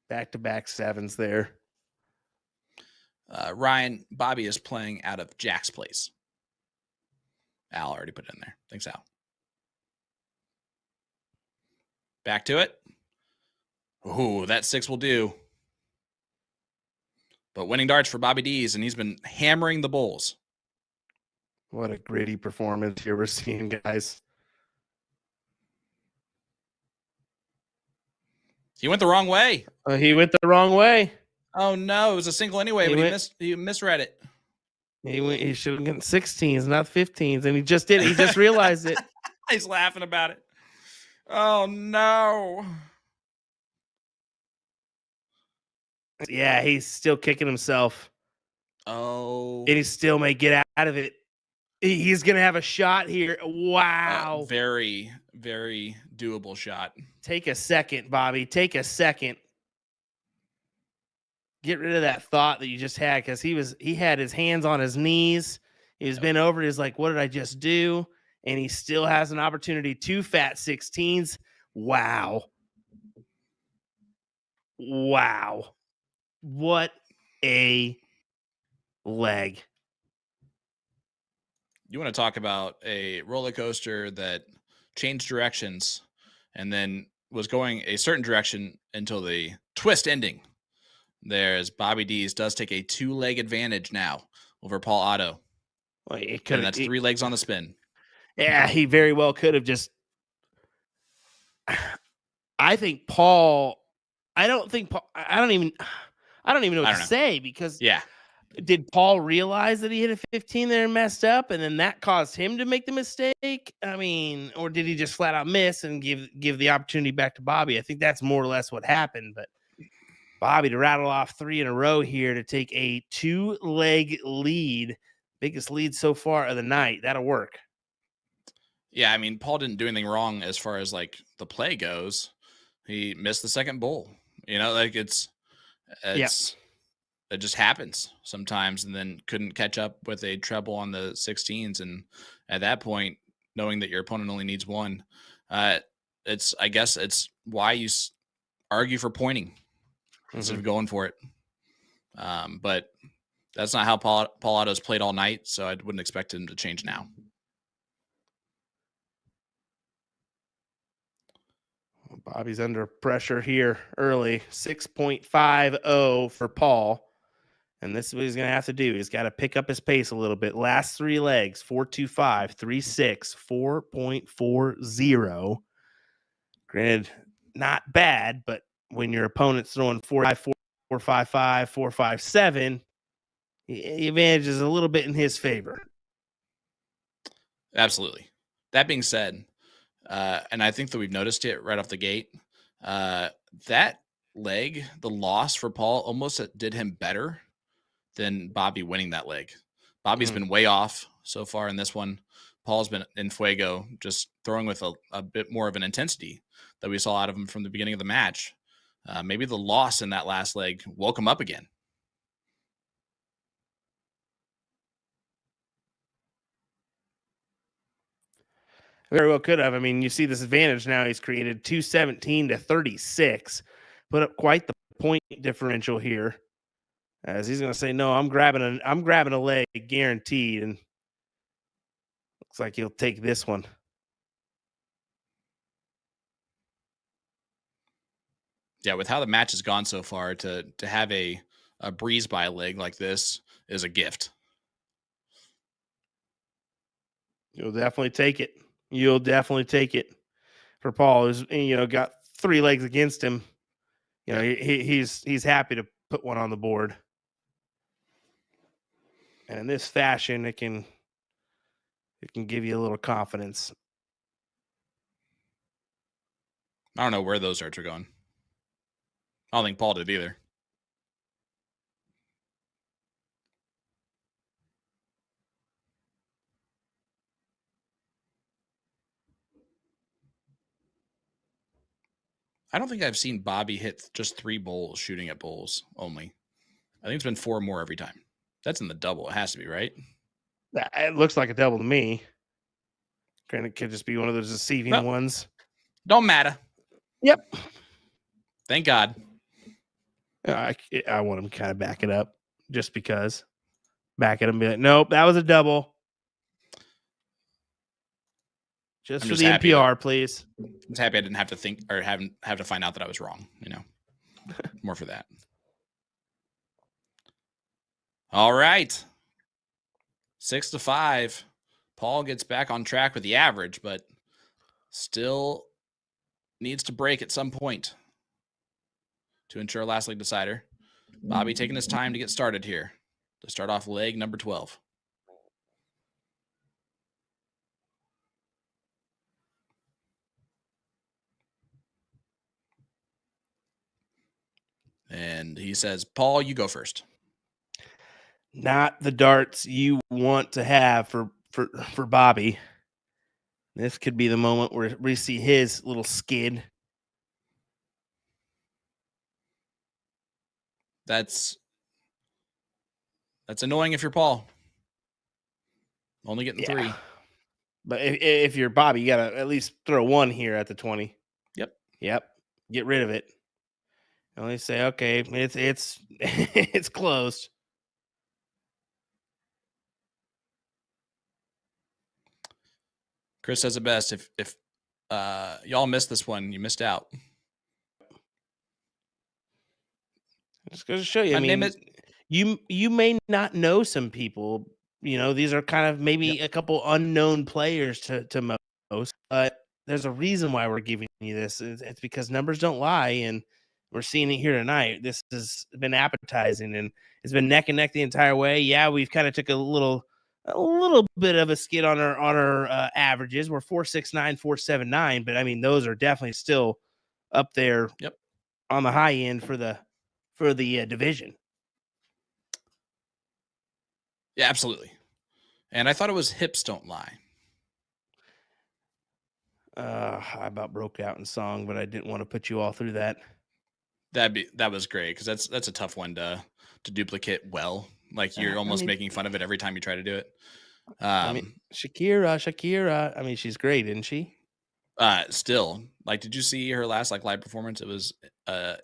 Back-to-back 7s there. Ryan, Bobby is playing out of Jack's place. Al already put it in there. Thanks, Al. Back to it. Ooh, that 6 will do. But winning darts for Bobby Dees, and he's been hammering the bulls. What a gritty performance here we're seeing, guys. He went the wrong way. He went the wrong way. Oh, no. It was a single anyway, he misread it. He should have gotten 16s, not 15s, and he just did it. He just realized it. He's laughing about it. Oh, no. Yeah, he's still kicking himself. Oh. And he still may get out of it. He's going to have a shot here. Wow. Very, very doable shot. Take a second, Bobby. Take a second. Get rid of that thought that you just had, because he had his hands on his knees. He's been over. He's like, what did I just do? And he still has an opportunity. 2 fat 16s. Wow. Wow. What a leg. You want to talk about a roller coaster that changed directions and then was going a certain direction until the twist ending. There's Bobby Dees does take a 2-leg advantage now over Paul Otto. Well, and that's 3 legs on the spin. Yeah, he very well could have just. I think Paul. I don't even know what to say, because did Paul realize that he hit a 15 there and messed up, and then that caused him to make the mistake? I mean, or did he just flat out miss and give the opportunity back to Bobby? I think that's more or less what happened. But Bobby to rattle off 3 in a row here to take a 2-leg lead, biggest lead so far of the night. That'll work. Yeah, I mean, Paul didn't do anything wrong as far as like the play goes. He missed the second bowl. You know, like it just happens sometimes, and then couldn't catch up with a treble on the 16s. And at that point, knowing that your opponent only needs 1, I guess it's why you argue for pointing instead of going for it. But that's not how Paul Otto's played all night, so I wouldn't expect him to change now. Bobby's under pressure here early. 6.50 for Paul. And this is what he's going to have to do. He's got to pick up his pace a little bit. Last three legs, 4.25, 3.6, 4.40. Granted, not bad, but when your opponent's throwing 4.5, 4.55, 4.57, the advantage is a little bit in his favor. Absolutely. That being said, and I think that we've noticed it right off the gate, that leg, the loss for Paul, almost did him better than Bobby winning that leg. Bobby's been way off so far in this one. Paul's been in fuego, just throwing with a bit more of an intensity that we saw out of him from the beginning of the match. Maybe the loss in that last leg woke him up again. Very well could have. I mean, you see this advantage now he's created, 217 to 36. Put up quite the point differential here. As he's going to say, no, I'm grabbing a leg guaranteed. And looks like he'll take this one. Yeah, with how the match has gone so far, to have a breeze by leg like this is a gift. You'll definitely take it. You'll definitely take it for Paul, who's got three legs against him. He's happy to put one on the board. And in this fashion, it can give you a little confidence. I don't know where those darts are going. I don't think Paul did either. I don't think I've seen Bobby hit just 3 bowls shooting at bowls only. I think it's been 4 more every time. That's in the double. It has to be, right? It looks like a double to me. Granted, it could just be one of those deceiving ones. Don't matter. Yep. Thank God. I want him to kind of back it up just because. Back it up and be like, nope, that was a double. Just for the NPR, please. I'm just happy I didn't have to think or have to find out that I was wrong, More for that. All right. 6-5. Paul gets back on track with the average, but still needs to break at some point to ensure a last leg decider. Bobby taking his time to get started here. To start off leg number 12. And he says, Paul, you go first. Not the darts you want to have for Bobby. This could be the moment where we see his little skid. That's annoying if you're Paul. Only getting 3. But if you're Bobby, you got to at least throw 1 here at the 20. Yep. Get rid of it. Only say, okay, it's it's closed. Chris says it best. If y'all missed this one, you missed out. Just goes to show you. You may not know some people. These are kind of maybe a couple unknown players to most, but there's a reason why we're giving you this. It's because numbers don't lie, and we're seeing it here tonight. This has been appetizing, and it's been neck and neck the entire way. Yeah, we've kind of took a little bit of a skid on our averages. We're 4.69, 4.79, but I mean those are definitely still up there. Yep. On the high end for the division. Yeah, absolutely. And I thought it was hips don't lie. I about broke out in song, but I didn't want to put you all through that. That was great because that's a tough one to duplicate well. Like you're almost making fun of it every time you try to do it. Shakira. I mean, she's great, isn't she? Still, like, did you see her last live performance? It was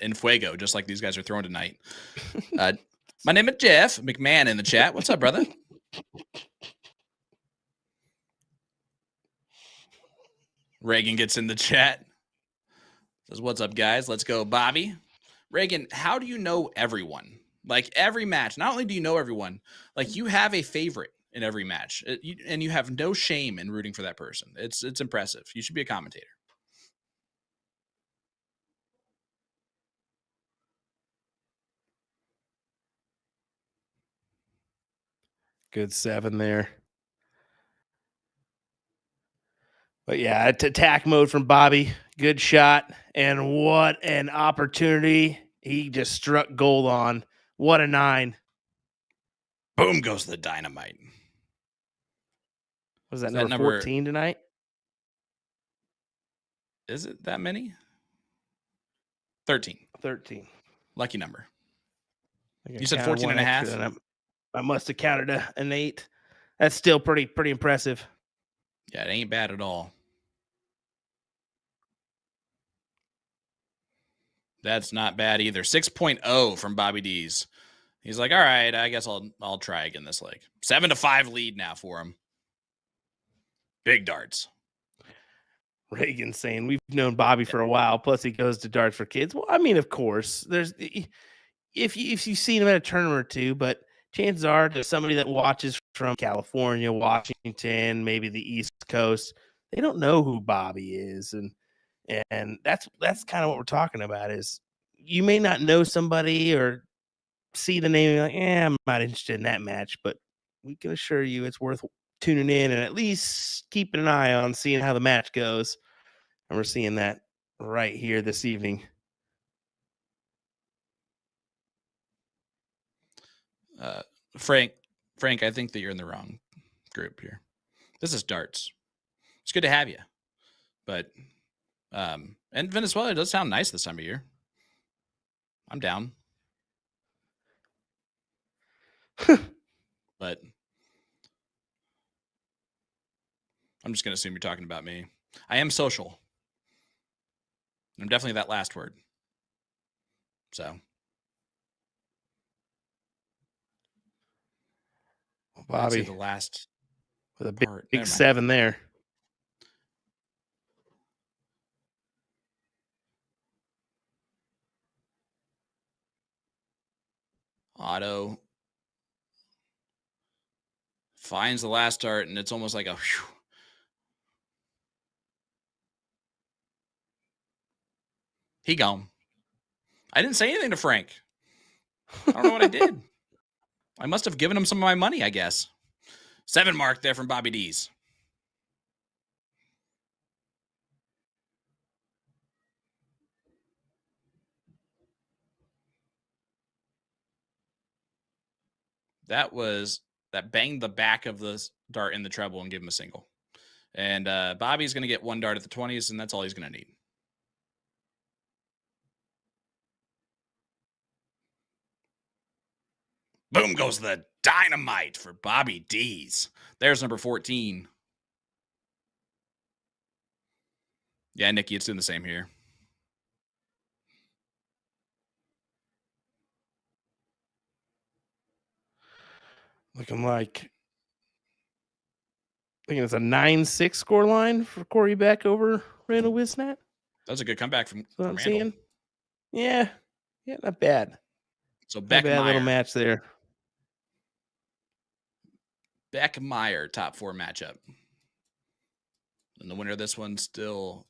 in fuego, just like these guys are throwing tonight. My name is Jeff McMahon in the chat. What's up, brother? Reagan gets in the chat. Says, what's up, guys? Let's go, Bobby. Reagan, how do you know everyone? Like every match, not only do you know everyone, like you have a favorite in every match, and you have no shame in rooting for that person. It's impressive. You should be a commentator. Good 7 there. But yeah, it's attack mode from Bobby. Good shot. And what an opportunity. He just struck gold on. What a 9. Boom goes the dynamite. Was that Is that number 14 tonight? Is it that many? 13. 13. Lucky number. I You said counted 14 one and a extra, half? and I must have counted an 8. That's still pretty impressive. Yeah, it ain't bad at all. That's not bad either. 6.0 from Bobby Dees. He's like, all right, I guess I'll try again this leg. 7-5 lead now for him. Big darts. Reagan saying we've known Bobby for a while. Plus, he goes to darts for kids. Well, I mean, of course, there's if you've seen him at a tournament or two, but chances are there's somebody that watches from California, Washington, maybe the East Coast. They don't know who Bobby is, and that's kind of what we're talking about. Is you may not know somebody or see the name, and you're like, I'm not interested in that match, but we can assure you it's worth tuning in and at least keeping an eye on seeing how the match goes. And we're seeing that right here this evening. Frank, I think that you're in the wrong group here. This is darts. It's good to have you. But and Venezuela does sound nice this time of year. I'm down. But I'm just going to assume you're talking about me. I am social. I'm definitely that last word. So. Bobby, the last with a big 7 there. Otto finds the last dart, and it's almost like a whew. He gone. I didn't say anything to Frank. I don't know what I did. I must have given him some of my money, I guess. 7 mark there from Bobby Dees. That banged the back of the dart in the treble and gave him a single. And Bobby's going to get 1 dart at the 20s, and that's all he's going to need. Boom goes the dynamite for Bobby Dees. There's number 14. Yeah, Nikki, it's doing the same here. Looking like I think it's a 9-6 score line for Corey Beck over Randall Wisnat. That was a good comeback from That's what I'm Randall. seeing. Yeah, not bad. So Beck Not bad Meyer. little match there. Beck Meyer top 4 matchup. And the winner of this one still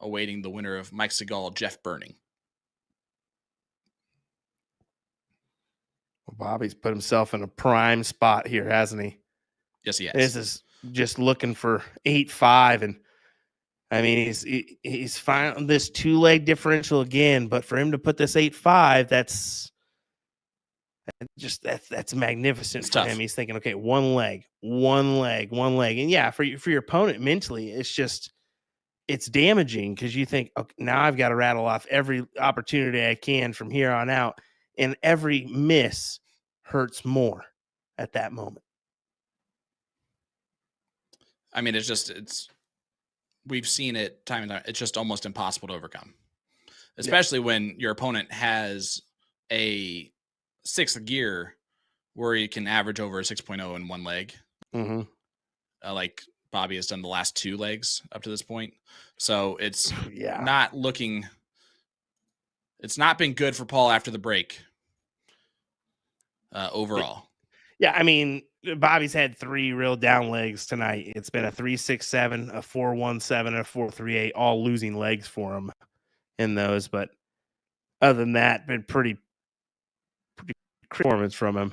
awaiting the winner of Mike Segal, Jeff Burning. Well, Bobby's put himself in a prime spot here, hasn't he? Yes, he has. This is just looking for 8-5, and I mean he's found this 2-leg differential again. But for him to put this 8-5, that's magnificent It's for tough. him. He's thinking, okay, one leg, and yeah, for your opponent mentally, it's damaging because you think, okay, now I've got to rattle off every opportunity I can from here on out, and every miss hurts more at that moment. I mean, we've seen it time and time. It's just almost impossible to overcome, especially when your opponent has a 6th gear where you can average over a 6.0 in 1 leg. Mm-hmm. Like Bobby has done the last 2 legs up to this point. So it's Yeah. not looking It's not been good for Paul after the break. Overall. Yeah, I mean, Bobby's had 3 real down legs tonight. It's been a 3-6-7, a 4-1-7, and a 4-3-8, all losing legs for him in those. But other than that, been pretty performance from him.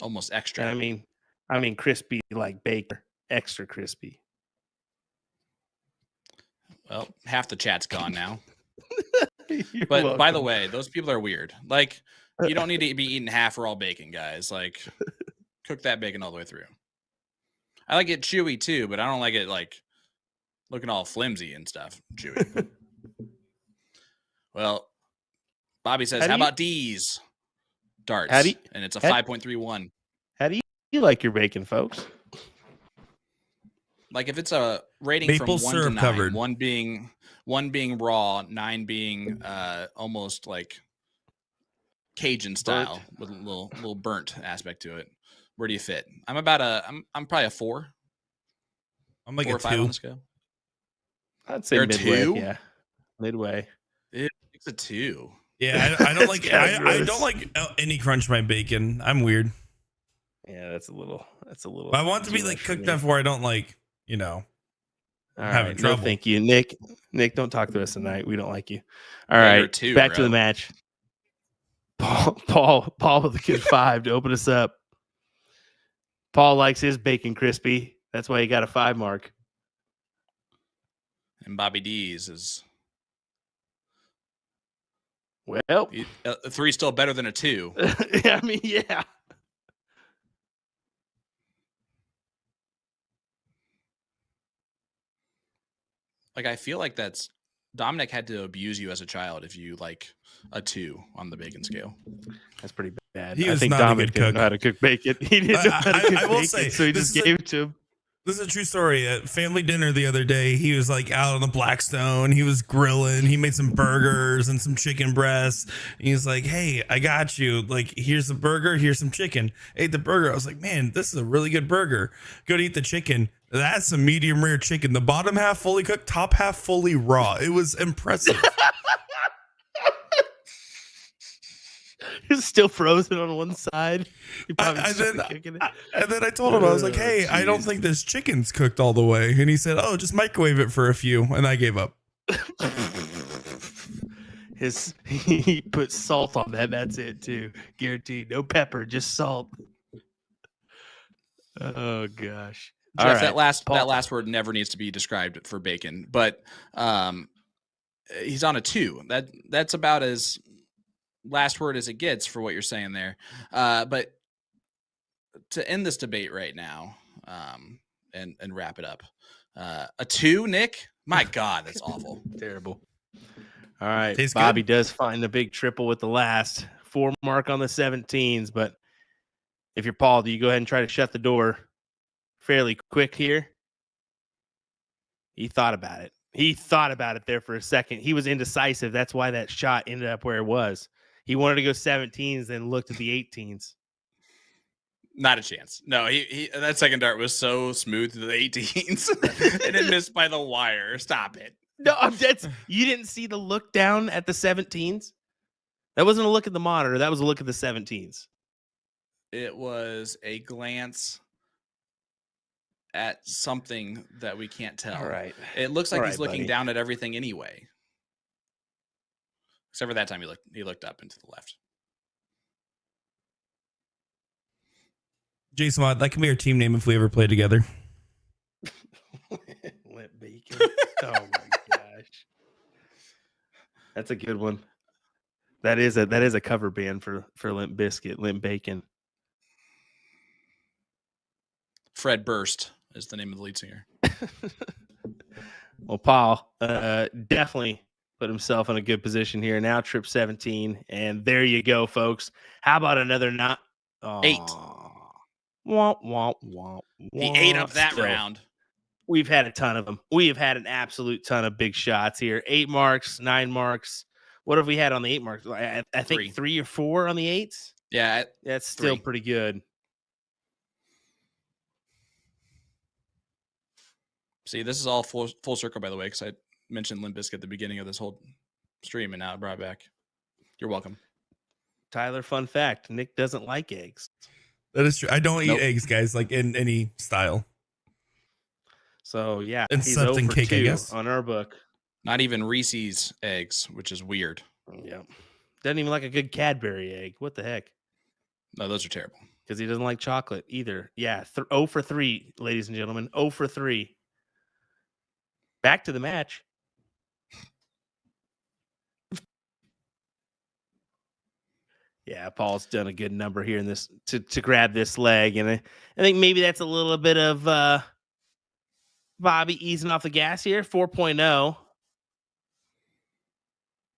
Almost extra. And I mean, crispy like Baker, extra crispy. Well, half the chat's gone now. You're But welcome. by the way, those people are weird. Like, you don't need to be eating half raw bacon, guys. Like, cook that bacon all the way through. I like it chewy too, but I don't like it like looking all flimsy and stuff. Chewy. Well, Bobby says, how about Dees? Darts. And it's a 5.31. How do you like your bacon, folks? Like if it's a rating Maple from 1 to syrup 9, covered. one being raw, 9 being almost like Cajun style with a little burnt aspect to it. Where do you fit? I'm probably a 4. I'm like 4 a or 5 on 2. the scale. I'd say You're a midway. 2? Yeah, midway. It's a 2. Yeah, I don't like I don't like any crunch my bacon. I'm weird. Yeah, that's a little. But I want it to be like cooked enough where I don't like, All having right, trouble. no, thank you, Nick. Nick, don't talk to us tonight. We don't like you. All Yeah, you're right, a 2, back to bro. the match. Paul with a good 5 to open us up. Paul likes his bacon crispy. That's why he got a 5 mark. And Bobby Dees is Well, a 3 still better than a 2. I mean, yeah. Like I feel like that's Dominic had to abuse you as a child if you like a 2 on the bacon scale. That's pretty bad. He I was think not a Dominic good didn't cook. know how to cook bacon. He didn't know how to cook I will bacon, say, so he this just is gave it to him. This is a true story. At family dinner the other day, he was like out on the Blackstone. He was grilling. He made some burgers and some chicken breasts. And he was like, "Hey, I got you. Like, here's the burger. Here's some chicken." Ate the burger. I was like, "Man, this is a really good burger." Go to eat the chicken. That's a medium rare chicken. The bottom half fully cooked, top half fully raw. It was impressive. It's still frozen on one side. He probably And started cooking it. then I told him, I was like, "Hey, I don't jeez. think this chicken's cooked all the way." And he said, "Oh, just microwave it for a few." And I gave up. He put salt on that. That's it too. Guaranteed. No pepper, just salt. Oh gosh. Jeff, All right, that last word never needs to be described for bacon, but he's on a 2. That's about as last word as it gets for what you're saying there. But to end this debate right now, and wrap it up, a 2, Nick. My God, that's awful. Terrible. All right, Tastes Bobby good. does find the big triple with the last 4 mark on the 17s, but if you're Paul, do you go ahead and try to shut the door fairly quick here? He thought about it. He thought about it there for a second. He was indecisive. That's why that shot ended up where it was. He wanted to go 17s, then looked at the 18s. Not a chance. No, he that second dart was so smooth to the 18s, and it missed by the wire. Stop it. No, you didn't see the look down at the 17s? That wasn't a look at the monitor. That was a look at the 17s. It was a glance at something that we can't tell. All right. It looks like All he's right, looking buddy. down at everything anyway. Except for that time he looked up and to the left. Jason Watt, that can be our team name if we ever play together. Limp bacon. Oh my gosh. That's a good one. That is a cover band for Limp Biscuit, Limp Bacon. Fred Burst is the name of the lead singer. Well, Paul definitely put himself in a good position here. Now trip 17, and there you go, folks. How about another 8? Womp, womp, womp, He ate up womp. that Still, round. We've had a ton of them. We have had an absolute ton of big shots here. 8 marks, 9 marks. What have we had on the 8 marks? I think 3 or 4 on the 8s. Yeah, That's still 3. pretty good. See, this is all full circle, by the way, because mentioned Limp Bizkit at the beginning of this whole stream, and now it brought it back. You're welcome. Tyler, fun fact: Nick doesn't like eggs. That is true. I don't Nope. eat eggs, guys, like in any style. So yeah, And he's something 0 for cake, I 2 guess. on our book. Not even Reese's eggs, which is weird. Yeah, doesn't even like a good Cadbury egg. What the heck? No, those are terrible. Because he doesn't like chocolate either. Yeah, 0 for 3, ladies and gentlemen. 0 for 3. Back to the match. Yeah, Paul's done a good number here in this to grab this leg, and I think maybe that's a little bit of Bobby easing off the gas here, 4.0.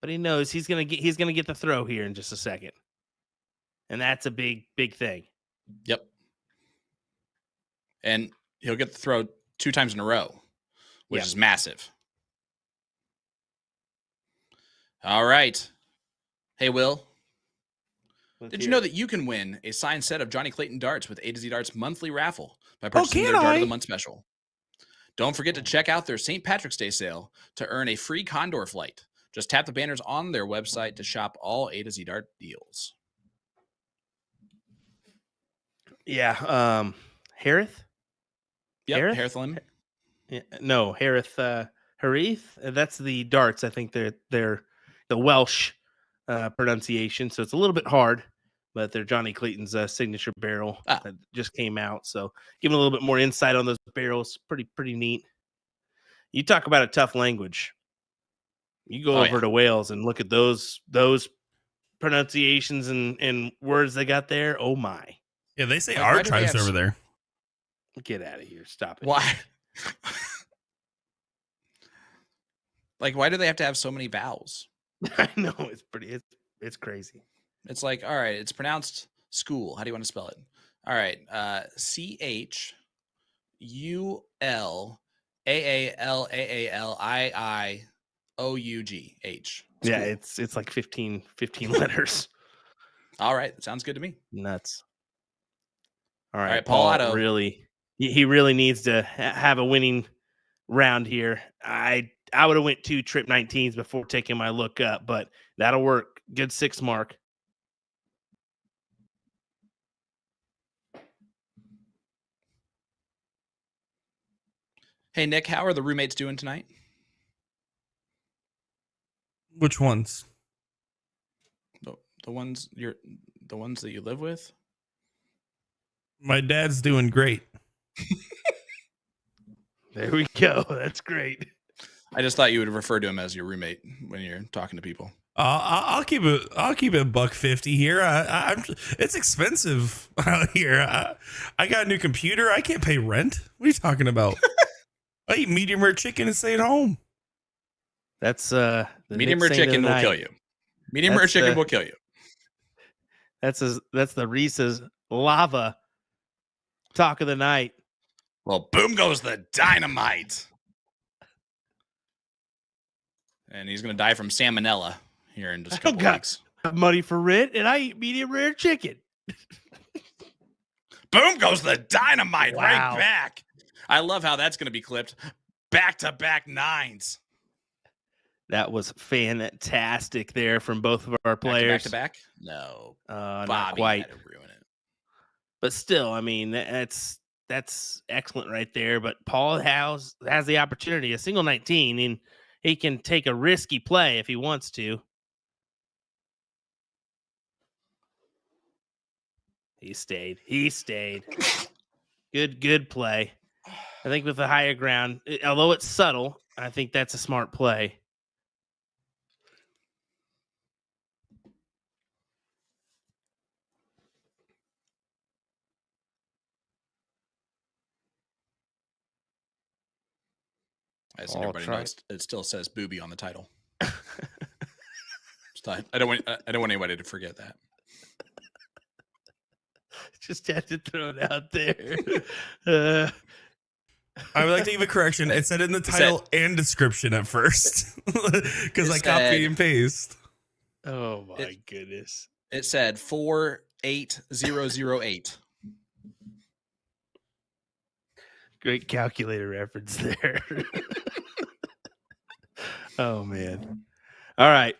But he knows he's gonna get the throw here in just a second, and that's a big thing. Yep. And he'll get the throw 2 times in a row, which is massive. All right. Hey, Will. Did you know that you can win a signed set of Johnny Clayton darts with A to Z Darts monthly raffle by purchasing their Dart of the Month special? Don't forget to check out their St. Patrick's Day sale to earn a free Condor flight. Just tap the banners on their website to shop all A to Z Dart deals. Yeah, Harith? Yep, Harith? Harith Lim. Yeah, no, Harith. Harith. That's the darts. I think they're the Welsh pronunciation, so it's a little bit hard. But they're Johnny Clayton's signature barrel that just came out. So giving a little bit more insight on those barrels, pretty neat. You talk about a tough language. You go over to Wales and look at those pronunciations and words they got there. Oh my! Yeah, they say our tribes over there. Get out of here! Stop it! Why? Like, why do they have to have so many vowels? I know it's crazy. It's like, all right, it's pronounced school. How do you want to spell it? All right, CHULAALAALIII. OUGH. Yeah, it's like 15 letters. All right, sounds good to me. Nuts. All right, Paul Paul Otto. really he really needs to have a winning round here. I would have went 2 trip 19s before taking my look up, but that'll work. Good 6 mark. Hey Nick, how are the roommates doing tonight? Which ones? The ones that you live with? My dad's doing great. There we go. That's great. I just thought you would refer to him as your roommate when you're talking to people. I'll keep it $150 here. It's expensive out here. I got a new computer. I can't pay rent. What are you talking about? I eat medium rare chicken and stay at home. That's medium rare chicken will kill you. Medium rare chicken will kill you. That's the Reese's lava talk of the night. Well, boom goes the dynamite. And he's going to die from salmonella here in just a couple weeks. Money for rent, and I eat medium rare chicken. Boom goes the dynamite. Wow. Right back. I love how that's going to be clipped. Back-to-back 9s. That was fantastic there from both of our players. Back-to-back? No. Not Bobby quite. had to ruin it. But still, I mean, that's excellent right there. But Paul has the opportunity, a single 19, and he can take a risky play if he wants to. He stayed. Good play. I think with the higher ground, although it's subtle, I think that's a smart play. I just everybody knows it still says booby on the title. I don't want anybody to forget that. Just had to throw it out there. I would like to give a correction. It said in the title and description at first because I copy and paste. Oh my goodness! It said 48008. Great calculator reference there. Oh man. All right.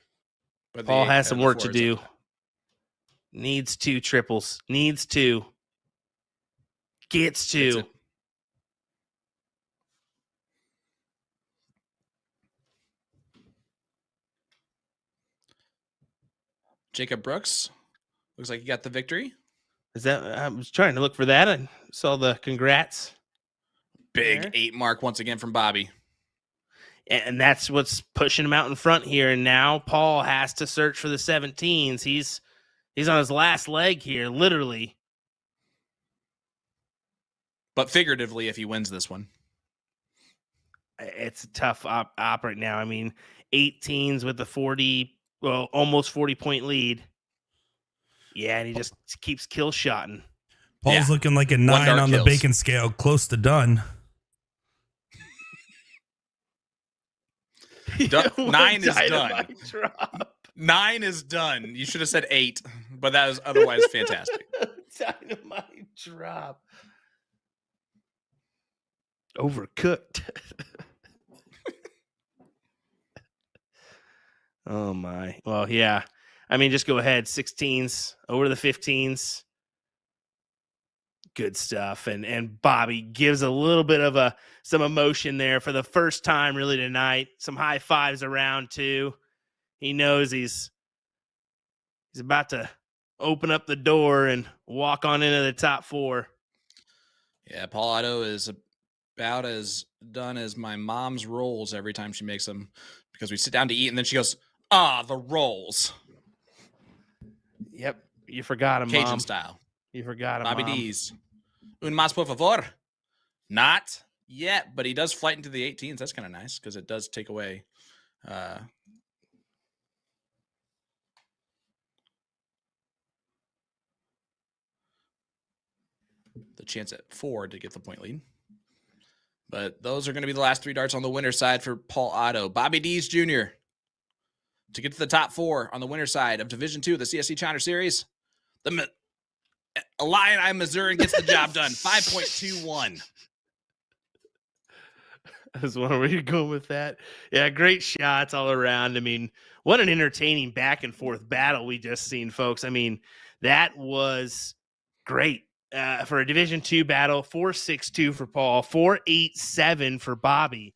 But Paul has the some work to four is do. okay. Needs 2 triples. Needs 2. Gets 2. Gets it. Jacob Brooks looks like he got the victory. Is that? I was trying to look for that. I saw the congrats. Big There. 8 mark once again from Bobby. And that's what's pushing him out in front here. And now Paul has to search for the 17s. He's on his last leg here, literally. But figuratively, if he wins this one. It's a tough op right now. I mean, 18s with the almost 40-point lead. Yeah, and he just keeps kill shotting. Paul's looking like a 9 dark on the kills. bacon scale, close to done. 9 is done. Dynamite drop. 9 is done. You should have said 8, but that was otherwise fantastic. Dynamite drop. Overcooked. Oh my. Well, yeah. I mean, just go ahead. 16s over the 15s. Good stuff. And Bobby gives a little bit of some emotion there for the first time really tonight. Some high fives around too. He knows he's about to open up the door and walk on into the top 4. Yeah, Paul Otto is about as done as my mom's rolls every time she makes them, because we sit down to eat and then she goes, the rolls. Yep. You forgot him, Cajun Mom. style. You forgot him, Bobby Mom. Dees. Un más por favor. Not yet, but he does flight into the 18s. That's kind of nice because it does take away the chance at 4 to get the point lead. But those are going to be the last 3 darts on the winner's side for Paul Otto. Bobby Dees Jr. to get to the top 4 on the winner's side of Division 2 of the CSC Challenger Series. The Illini, Missouri gets the job done. 5.21. I was wondering where you're going with that. Yeah, great shots all around. I mean, what an entertaining back and forth battle we just seen, folks. I mean, that was great for a Division II battle. 4.62 for Paul, 4.87 for Bobby.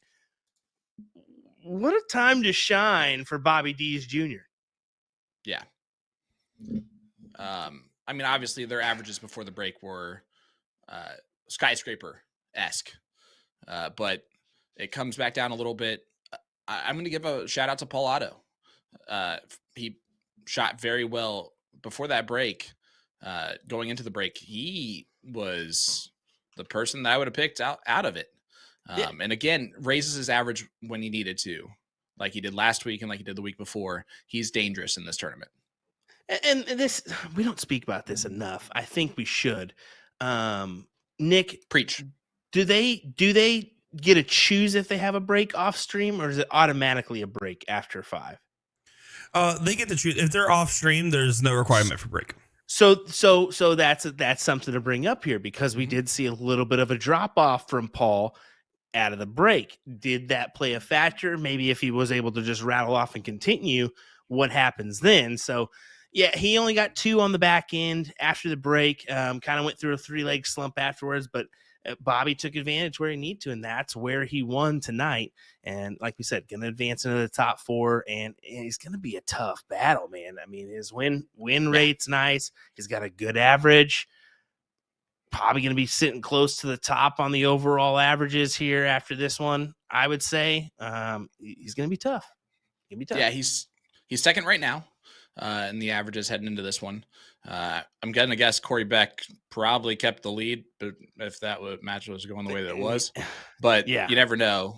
What a time to shine for Bobby Dees Jr. Yeah. I mean, obviously their averages before the break were skyscraper-esque, but it comes back down a little bit. I'm going to give a shout out to Paul Otto. He shot very well before that break. Going into the break, he was the person that I would have picked out of it. And again, raises his average when he needed to, like he did last week and like he did the week before. He's dangerous in this tournament. And this, we don't speak about this enough. I think we should. Nick, Preach. Do they get to choose if they have a break off stream, or is it automatically a break after 5? They get to choose. If they're off stream, there's no requirement for break. So that's something to bring up here, because we did see a little bit of a drop off from Paul out of the break. Did that play a factor? Maybe if he was able to just rattle off and continue, what happens then? So yeah, he only got 2 on the back end after the break. Kind of went through a 3-leg slump afterwards, but Bobby took advantage where he needed to, and that's where he won tonight. And like we said, going to advance into the top 4, and he's going to be a tough battle, man. I mean, his win rate's nice. He's got a good average. Probably going to be sitting close to the top on the overall averages here after this one, I would say. He's going to be tough. Yeah, he's second right now in the averages heading into this one. I'm going to guess Corey Beck probably kept the lead, but if that match was going the way that it was. But yeah, you never know.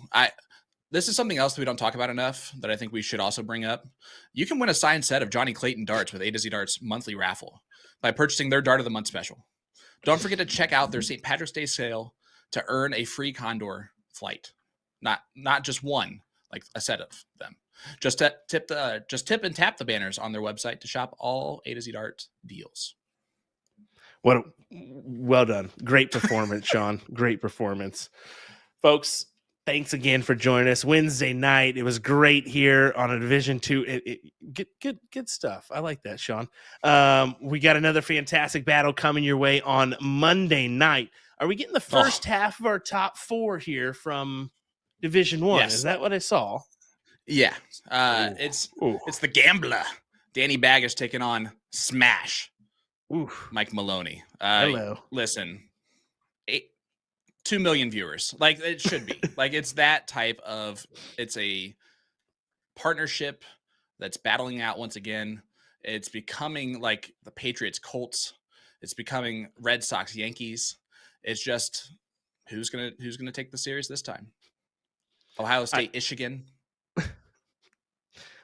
This is something else that we don't talk about enough that I think we should also bring up. You can win a signed set of Johnny Clayton darts with A to Z Darts monthly raffle by purchasing their Dart of the Month special. Don't forget to check out their St. Patrick's Day sale to earn a free Condor flight. Not just one, like a set of them. Just tip and tap the banners on their website to shop all A to Z Dart deals. Well done. Great performance, Sean. Great performance. Folks, thanks again for joining us Wednesday night. It was great here on a Division II. Good stuff. I like that, Sean. We got another fantastic battle coming your way on Monday night. Are we getting the first half of our top 4 here from Division I? Yes. Is that what I saw? Yeah. It's the Gambler. Danny Baggish taking on Smash. Mike Maloney. Hello. Listen, 2 million viewers. Like it should be. Like it's that type of. It's a partnership that's battling out once again. It's becoming like the Patriots Colts. It's becoming Red Sox Yankees. It's just who's gonna take the series this time? Ohio State, Michigan.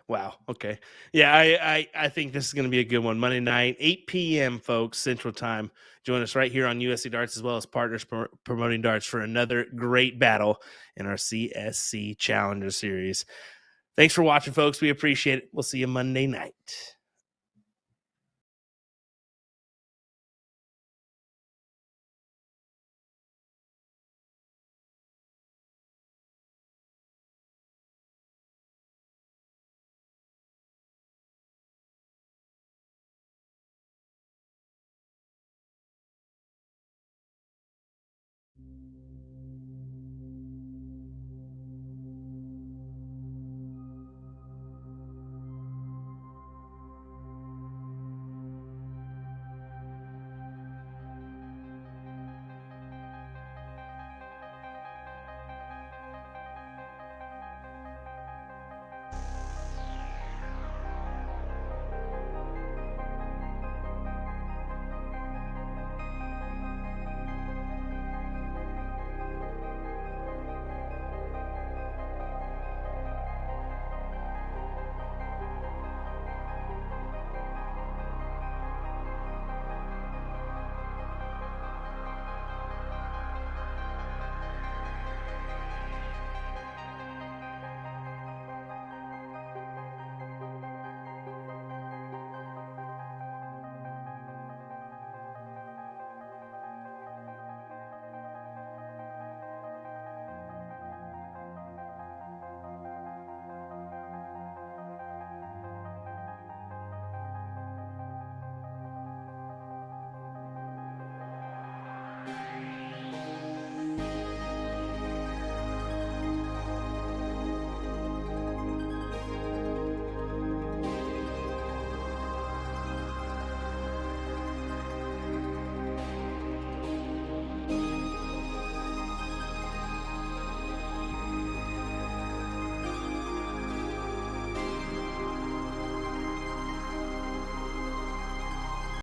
Wow. Okay. Yeah, I think this is going to be a good one. Monday night, 8 p.m., folks, Central Time. Join us right here on USC Darts as well as Partners Promoting Darts for another great battle in our CSC Challenger Series. Thanks for watching, folks. We appreciate it. We'll see you Monday night.